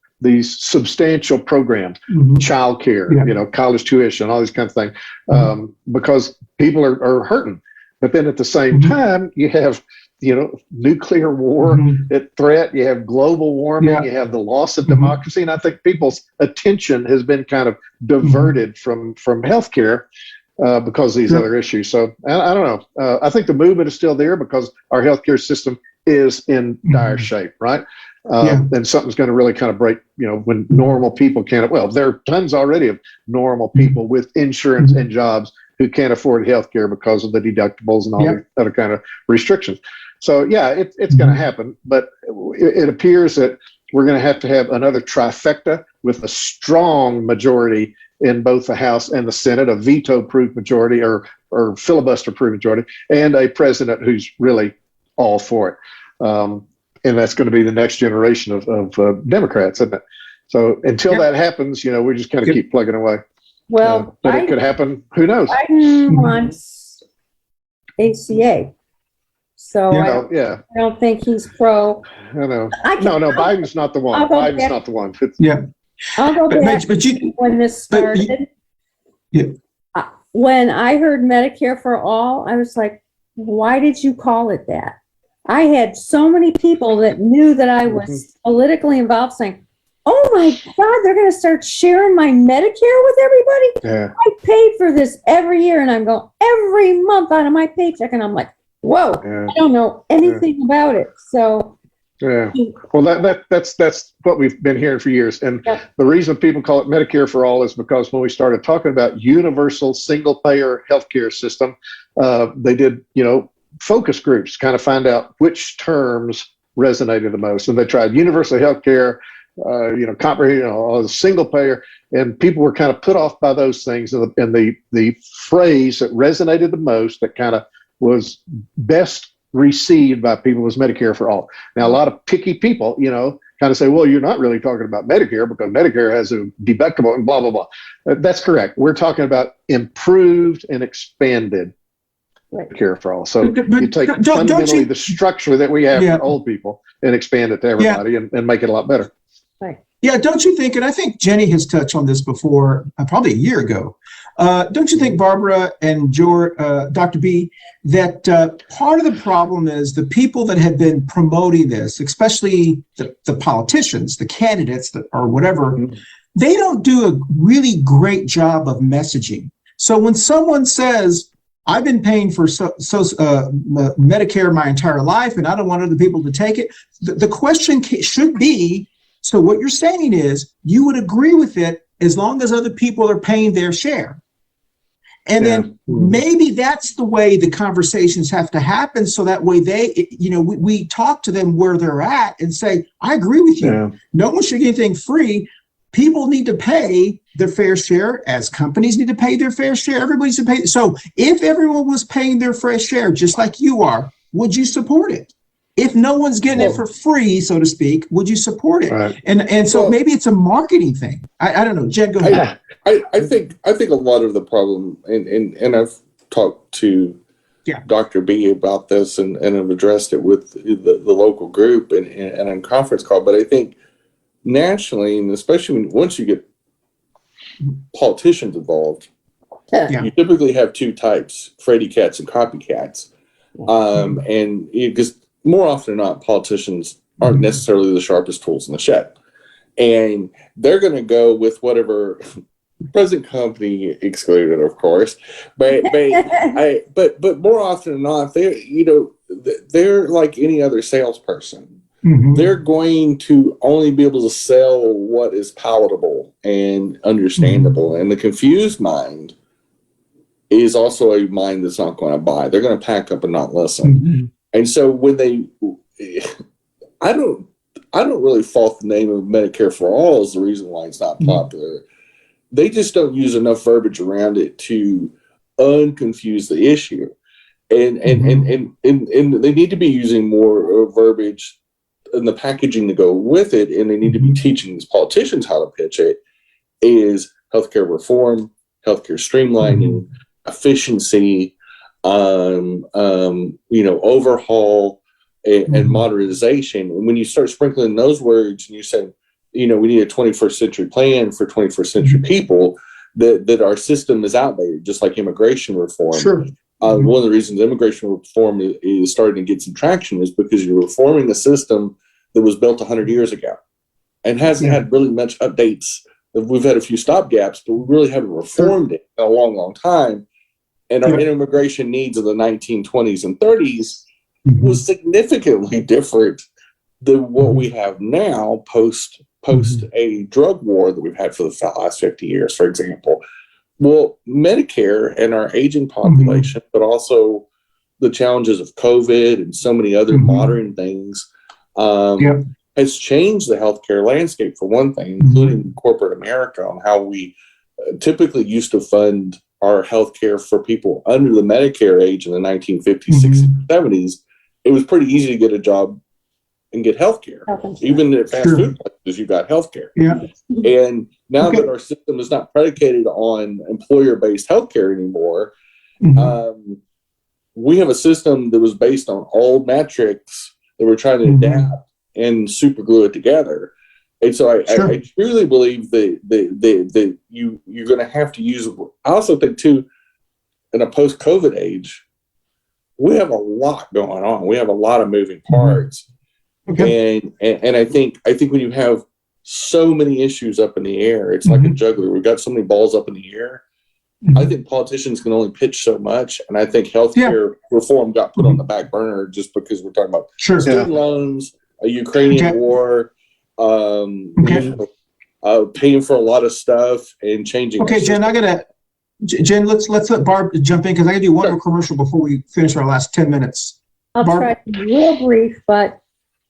substantial programs, childcare, college tuition, all these kinds of things, because people are hurting. But then at the same time, you have, nuclear war at threat, you have global warming, you have the loss of democracy. And I think people's attention has been kind of diverted from healthcare because of these other issues. So I don't know. I think the movement is still there because our healthcare system is in dire shape, right? And something's going to really kind of break, when normal people can't. Well, there are tons already of normal people with insurance and jobs who can't afford health care because of the deductibles and all the other kind of restrictions. So, it's going to happen. But it appears that we're going to have another trifecta with a strong majority in both the House and the Senate, a veto-proof majority or filibuster-proof majority, and a president who's really all for it. And that's going to be the next generation of Democrats, isn't it? So until that happens, we just kind of keep plugging away. Well, but it could happen. Who knows? Biden wants ACA. So I don't think he's pro. I know. No, Biden's not the one. Biden's not the one. I'll go back when this started. When I heard Medicare for All, I was like, why did you call it that? I had so many people that knew that I was politically involved saying, oh my God, they're going to start sharing my Medicare with everybody? Yeah. I paid for this every year, and I'm going every month out of my paycheck, and I'm like, whoa, I don't know anything about it. So well, that's what we've been hearing for years. And the reason people call it Medicare for All is because when we started talking about universal single payer healthcare system, they did, focus groups kind of find out which terms resonated the most. And they tried universal healthcare, comprehensive, single payer, and people were kind of put off by those things. And the phrase that resonated the most, that kind of was best received by people was Medicare for all. Now, a lot of picky people, kind of say, well, you're not really talking about Medicare because Medicare has a deductible and blah, blah, blah. That's correct. We're talking about improved and expanded Medicare for all. So you take fundamentally the structure that we have for old people and expand it to everybody and make it a lot better. Right. Yeah, don't you think, and I think Jenny has touched on this before, probably a year ago, don't you think, Barbara and Dr. B, that part of the problem is the people that have been promoting this, especially the politicians, the candidates or whatever, they don't do a really great job of messaging. So when someone says, I've been paying for Medicare my entire life and I don't want other people to take it, the question should be, so what you're saying is you would agree with it as long as other people are paying their share. And then maybe that's the way the conversations have to happen. So that way we talk to them where they're at and say, I agree with you. Yeah. No one should get anything free. People need to pay their fair share, as companies need to pay their fair share. Everybody's to pay. So if everyone was paying their fair share, just like you are, would you support it? If no one's getting it for free, so to speak, would you support it? Right. And so maybe it's a marketing thing. I don't know. Jen, go ahead. I think a lot of the problem, and I've talked to Dr. B about this and have addressed it with the local group and on conference call, but I think nationally, and especially once you get politicians involved, you typically have two types, Frady cats and copycats. And because more often than not, politicians aren't necessarily the sharpest tools in the shed. And they're going to go with whatever present company excluded, of course. But more often than not, they're like any other salesperson. Mm-hmm. They're going to only be able to sell what is palatable and understandable. Mm-hmm. And the confused mind is also a mind that's not going to buy. They're going to pack up and not listen. Mm-hmm. And so when I don't really fault the name of Medicare for All as the reason why it's not popular. They just don't use enough verbiage around it to unconfuse the issue. And they need to be using more verbiage and the packaging to go with it, and they need to be teaching these politicians how to pitch it, is healthcare reform, healthcare streamlining, efficiency, overhaul and modernization. And when you start sprinkling those words and you say, we need a 21st century plan for 21st century people, that our system is outdated, just like immigration reform. Sure. One of the reasons immigration reform is starting to get some traction is because you're reforming a system that was built 100 years ago and hasn't had really much updates. We've had a few stopgaps, but we really haven't reformed it in a long, long time. And our immigration needs of the 1920s and 30s was significantly different than what we have now post a drug war that we've had for the last 50 years, for example. Well, Medicare and our aging population, but also the challenges of COVID and so many other modern things has changed the healthcare landscape, for one thing, including corporate America, on how we typically used to fund our healthcare for people under the Medicare age in the 1950s, 60s, 70s. It was pretty easy to get a job and get healthcare. Even at fast food places, you got healthcare. Yeah. And now that our system is not predicated on employer-based healthcare anymore, we have a system that was based on old metrics that we're trying to adapt and super glue it together. And so I truly believe that you're going to have to use. I also think too, in a post-COVID age, we have a lot going on. We have a lot of moving parts, and I think when you have so many issues up in the air, it's like a juggler. We've got so many balls up in the air. I think politicians can only pitch so much, and I think healthcare reform got put on the back burner just because we're talking about student loans, a Ukrainian war. Paying for a lot of stuff and changing. Okay, Jen, let's let Barb jump in because I got to do one more commercial before we finish our last 10 minutes. I'll try to be real brief, but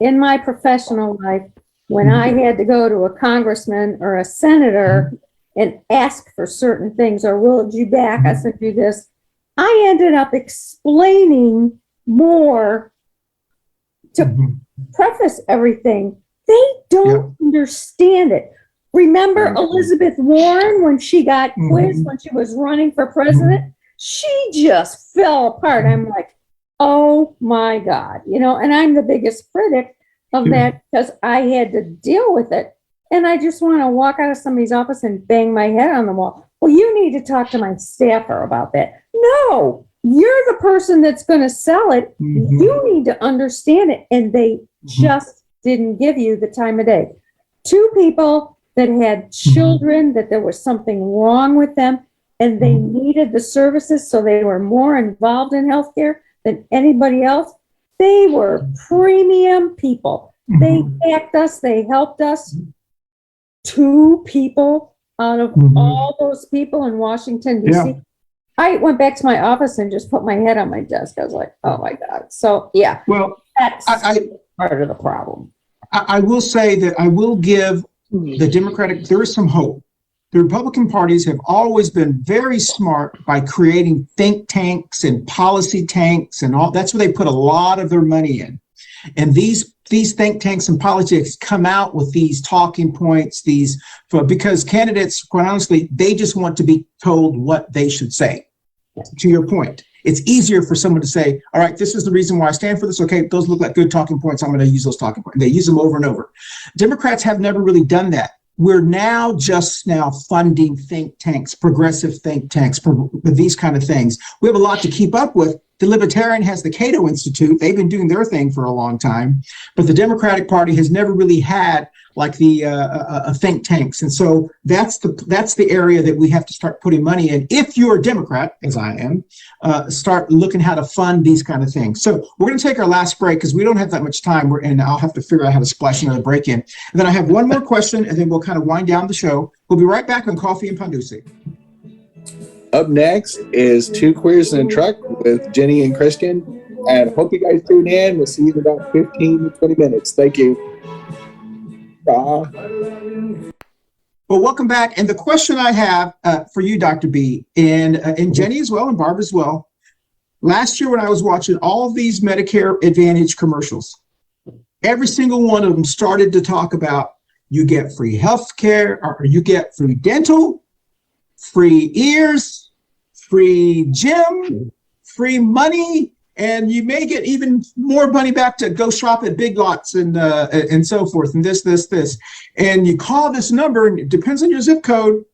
in my professional life, when I had to go to a congressman or a senator and ask for certain things, or will you back, I sent you this, I ended up explaining more to preface everything. They don't understand it. Remember Elizabeth Warren when she got quizzed when she was running for president? She just fell apart. I'm like, oh my God, you know, and I'm the biggest critic of that because I had to deal with it. And I just want to walk out of somebody's office and bang my head on the wall. Well, you need to talk to my staffer about that. No, you're the person that's going to sell it. You need to understand it. And they just didn't give you the time of day. 2 people that had children, that there was something wrong with them, and they needed the services, so they were more involved in healthcare than anybody else. They were premium people. They backed us. They helped us. 2 people out of all those people in Washington, D.C. Yeah. I went back to my office and just put my head on my desk. I was like, oh my God. So yeah, Well, that's I part of the problem. will say that I will give the Democratic, there is some hope. The Republican parties have always been very smart by creating think tanks and policy tanks and all. That's where they put a lot of their money in. And these think tanks and politics come out with these talking points, because candidates, quite honestly, they just want to be told what they should say. To your point, it's easier for someone to say, all right, this is the reason why I stand for this. Okay, those look like good talking points. I'm going to use those talking points. They use them over and over. Democrats have never really done that. We're just now funding think tanks, progressive think tanks, these kind of things. We have a lot to keep up with. The Libertarian has the Cano Institute. They've been doing their thing for a long time, but the Democratic Party has never really had like the think tanks. And so that's the area that we have to start putting money in. If you're a Democrat, as I am, start looking how to fund these kind of things. So we're going to take our last break because we don't have that much time, and I'll have to figure out how to splash another break in. And then I have one more question, and then we'll kind of wind down the show. We'll be right back on Coffee and Pan Dulce. Up next is 2 Queers in a Truck with Jenny and Christian. And hope you guys tune in. We'll see you in about 15 to 20 minutes. Thank you. Bye. Well, welcome back. And the question I have for you, Dr. B, and Jenny as well, and Barb as well. Last year when I was watching all of these Medicare Advantage commercials, every single one of them started to talk about you get free health care, or you get free dental, free ears, free gym, free money, and you may get even more money back to go shop at Big Lots and so forth, and this. And you call this number, and it depends on your zip code.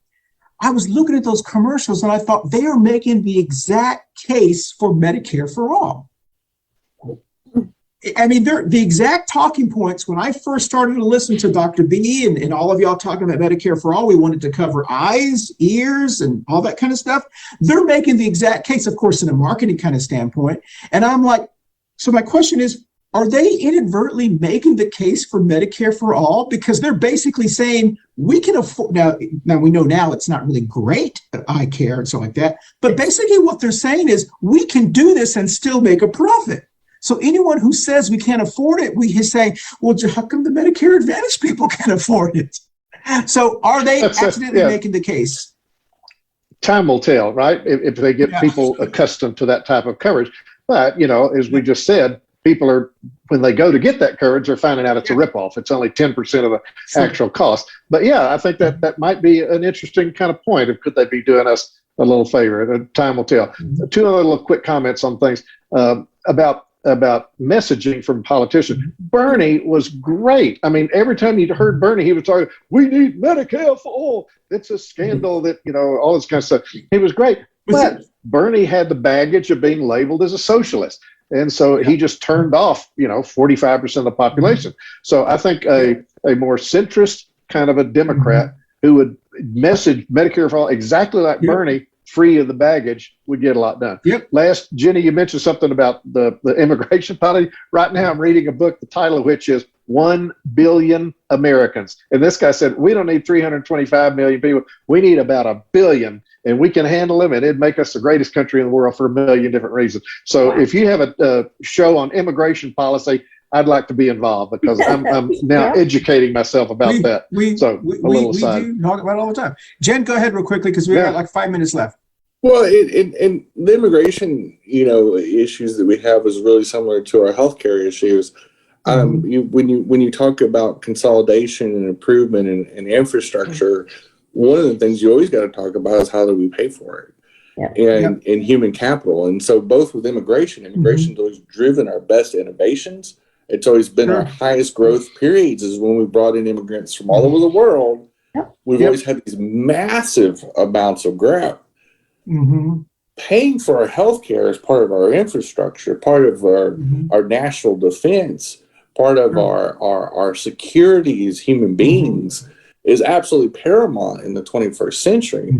I was looking at those commercials, and I thought they are making the exact case for Medicare for all. I mean, they're the exact talking points. When I first started to listen to Dr. B and all of y'all talking about Medicare for all, we wanted to cover eyes, ears, and all that kind of stuff. They're making the exact case, of course, in a marketing kind of standpoint. And I'm like, so my question is, are they inadvertently making the case for Medicare for all? Because they're basically saying we can afford, now we know now it's not really great, eye care and stuff like that. But basically what they're saying is we can do this and still make a profit. So anyone who says we can't afford it, we say, well, how come the Medicare Advantage people can't afford it? So are they accidentally making the case? Time will tell, right? If they get people accustomed to that type of coverage. But, you know, as we just said, people are, when they go to get that coverage, they're finding out it's a ripoff. It's only 10% of the actual cost. But yeah, I think that might be an interesting kind of point. Could they be doing us a little favor? Time will tell. 2 other little quick comments on things about messaging from politicians. Bernie was great. I mean, every time you heard Bernie, he was talking, we need Medicare for all. It's a scandal that, you know, all this kind of stuff. He was great. But Bernie had the baggage of being labeled as a socialist. And so he just turned off, you know, 45% of the population. So I think a more centrist kind of a Democrat who would message Medicare for all exactly like Bernie, free of the baggage, would get a lot done. Last, Jenny, you mentioned something about the immigration policy. Right now I'm reading a book, the title of which is 1 Billion Americans. And this guy said, we don't need 325 million people. We need about 1 billion, and we can handle them, and it'd make us the greatest country in the world for 1 million different reasons. So if you have a show on immigration policy, I'd like to be involved because I'm now educating myself about that. We do talk about it all the time. Jen, go ahead real quickly because we got like 5 minutes left. Well, and the immigration, issues that we have is really similar to our healthcare issues. When you talk about consolidation and improvement and infrastructure, one of the things you always got to talk about is how do we pay for it, and human capital. And so both with immigration's always driven our best innovations. It's always been our highest growth periods is when we brought in immigrants from all over the world. We've always had these massive amounts of growth. Paying for our healthcare is part of our infrastructure, part of our national defense, part of our security as human beings is absolutely paramount in the 21st century.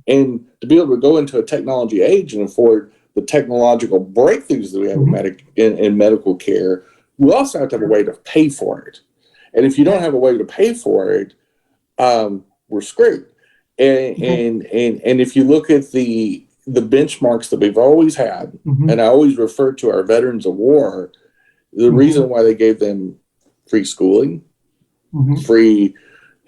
And to be able to go into a technology age and afford the technological breakthroughs that we have in medical care, we also have to have a way to pay for it. And if you don't have a way to pay for it, we're screwed. And if you look at the benchmarks that we've always had, and I always refer to our veterans of war, the reason why they gave them free schooling, free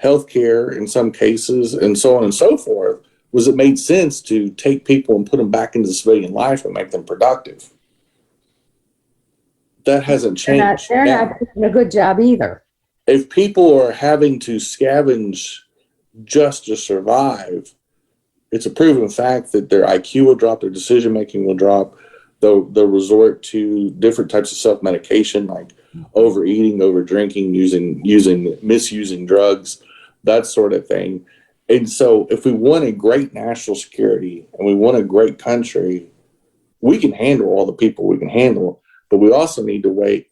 healthcare in some cases, and so on and so forth, was it made sense to take people and put them back into civilian life and make them productive. That hasn't changed. They're not doing a good job either. If people are having to scavenge just to survive, it's a proven fact that their IQ will drop, their decision making will drop. They'll resort to different types of self-medication like overeating, over drinking, misusing drugs, that sort of thing. And so if we want a great national security and we want a great country, we can handle all the people we can handle, but we also need a way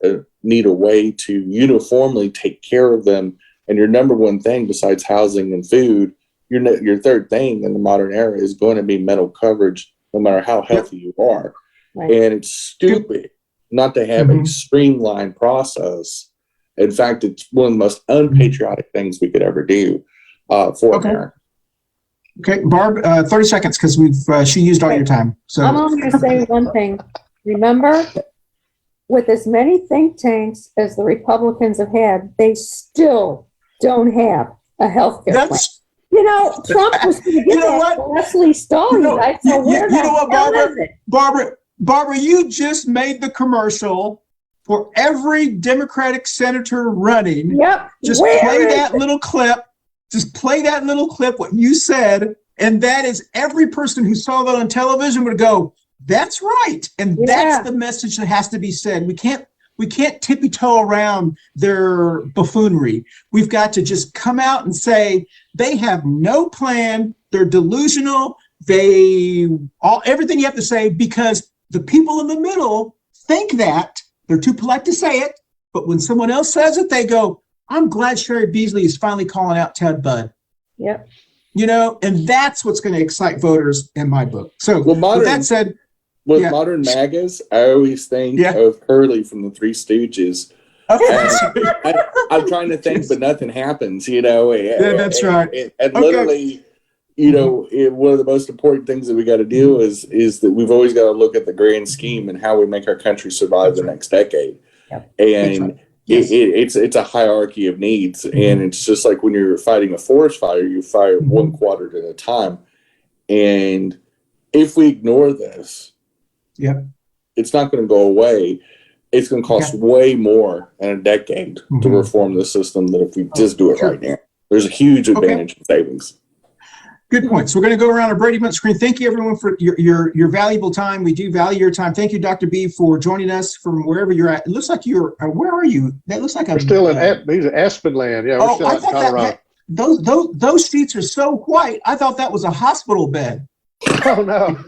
to uniformly take care of them. And your number one thing besides housing and food, your third thing in the modern era is going to be mental coverage, no matter how healthy you are. Right. And it's stupid not to have a streamlined process. In fact, it's one of the most unpatriotic things we could ever do for America. Okay, Barb, 30 seconds because she used all your time. So I'm only going to say one thing. Remember, with as many think tanks as the Republicans have had, they still don't have a health care plan. Trump was going to get that Leslie Stahl. Barbara, you just made the commercial for every Democratic senator running. Yep. Just play that little clip. Just play that little clip, what you said, and that is every person who saw that on television would go, that's right. And that's the message that has to be said. We can't tippy-toe around their buffoonery. We've got to just come out and say they have no plan. They're delusional. Everything you have to say, because the people in the middle think that. They're too polite to say it. But when someone else says it, they go, I'm glad Sherry Beasley is finally calling out Ted Budd. Yep. And that's what's going to excite voters in my book. So with that said, modern MAGAs, I always think of Hurley from the Three Stooges. I'm trying to think, but nothing happens, that's right. And literally, one of the most important things that we got to do is that we've always got to look at the grand scheme and how we make our country survive the next decade. Yep. And it's a hierarchy of needs, and it's just like when you're fighting a forest fire, you fire one quadrant at a time. And if we ignore this, it's not going to go away. It's going to cost way more in a decade to reform the system than if we just do it right now. There's a huge advantage in savings. Good point. So we're going to go around our Brady Bunch screen. Thank you, everyone, for your valuable time. We do value your time. Thank you, Dr. B, for joining us from wherever you're at. It looks like you're. Where are you? That looks like we're still in Aspen Land. Yeah, we're still in Colorado. Those seats are so white. I thought that was a hospital bed. Oh no,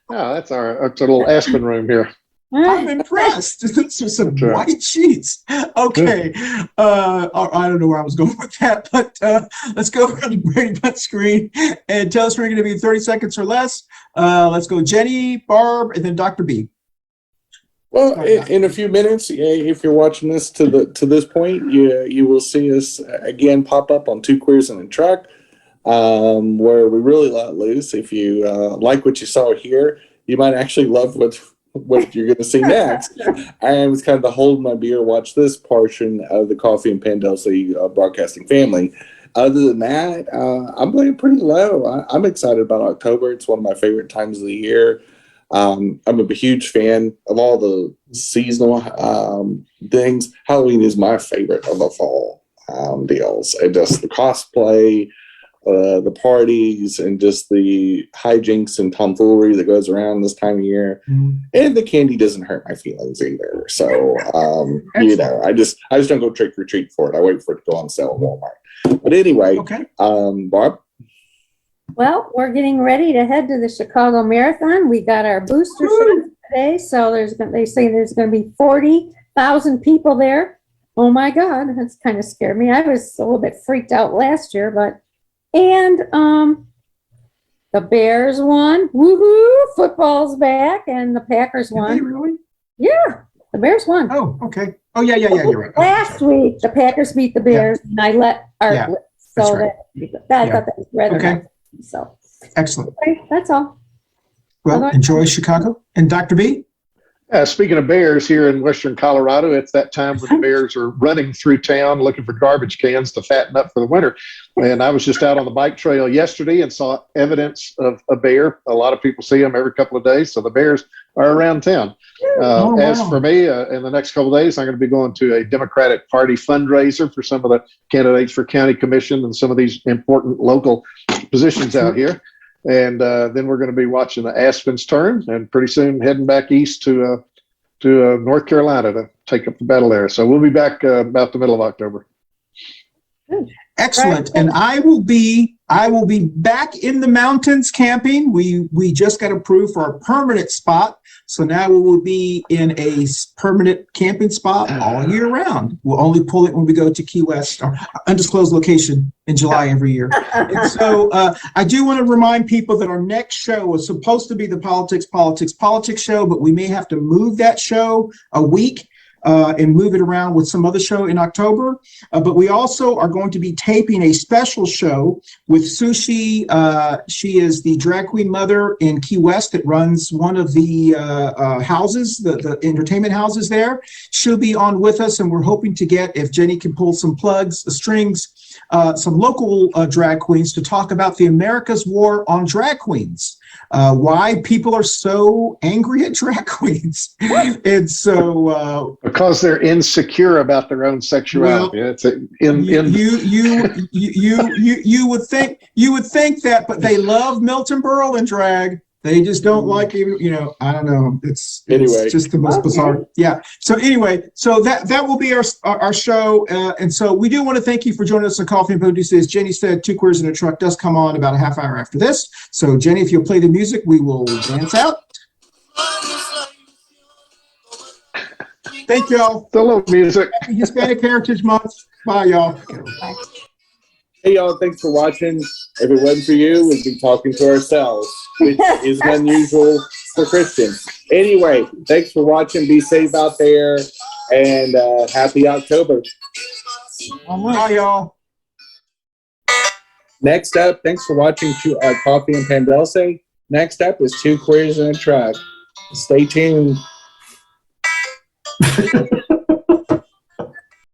no, that's our little Aspen room here. I'm impressed. These are some white sheets. Okay. I don't know where I was going with that, but let's go around the Brady Bunch screen and tell us we're going to be 30 seconds or less. Let's go Jenny, Barb, and then Dr. B. Well, in a few minutes, if you're watching this to this point, you will see us again pop up on Two Queers and a Truck, where we really let loose. If you like what you saw here, you might actually love what you're going to see next. I was kind of the hold my beer, watch this portion of the Coffee and Pan Dulce broadcasting family. Other than that, I'm playing pretty low. I'm excited about October. It's one of my favorite times of the year. I'm a huge fan of all the seasonal things. Halloween is my favorite of the fall deals. And just the cosplay, the parties, and just the hijinks and tomfoolery that goes around this time of year. And the candy doesn't hurt my feelings either. So, I just don't go trick or treat for it. I wait for it to go on sale at Walmart. But anyway, Barb? Well, we're getting ready to head to the Chicago Marathon. We got our booster shots today, so they say there's going to be 40,000 people there. Oh my God, that's kind of scared me. I was a little bit freaked out last year, and the Bears won. Woohoo! Football's back, and the Packers won. Did they really? Yeah, the Bears won. Oh, okay. Oh, yeah, you're right. Last week, the Packers beat the Bears, and I let Art blitz. So right. I thought that was rather nice. So excellent. Okay, that's all. Well, enjoy Chicago. And Dr. B? Speaking of bears here in Western Colorado, it's that time when the bears are running through town looking for garbage cans to fatten up for the winter. And I was just out on the bike trail yesterday and saw evidence of a bear. A lot of people see them every couple of days. So the bears are around town. As for me, in the next couple of days, I'm going to be going to a Democratic Party fundraiser for some of the candidates for county commission and some of these important local positions out here. And then we're going to be watching the Aspens turn, and pretty soon heading back east to North Carolina to take up the battle there. So we'll be back about the middle of October. Excellent. And I will be back in the mountains camping. We just got approved for a permanent spot. So now we will be in a permanent camping spot all year round. We'll only pull it when we go to Key West, or undisclosed location, in July every year. And so I do want to remind people that our next show was supposed to be the Politics show, but we may have to move that show a week and move it around with some other show in October. But we also are going to be taping a special show with Sushi. She is the drag queen mother in Key West that runs one of the houses, the entertainment houses there. She'll be on with us, and we're hoping to get, if Jenny can pull some strings, some local drag queens to talk about the America's War on Drag Queens. Why people are so angry at drag queens. And so because they're insecure about their own sexuality. You would think that, but they love Milton Berle and drag. They just don't like even, I don't know. It's just the most bizarre. Yeah. So anyway, that will be our show. And so we do want to thank you for joining us on Coffee and Pan Dulce. As Jenny said, Two Queers in a Truck does come on about a half hour after this. So Jenny, if you'll play the music, we will dance out. Thank y'all. The little music. Happy Hispanic Heritage Month. Bye, y'all. Bye. Hey, y'all. Thanks for watching. If it wasn't for you, we'd be talking to ourselves, which is unusual for Christians. Anyway, thanks for watching. Be safe out there, and happy October. Bye, y'all. Next up, thanks for watching Coffee and Pan Dulce. Next up is Two Queers in a Truck. Stay tuned.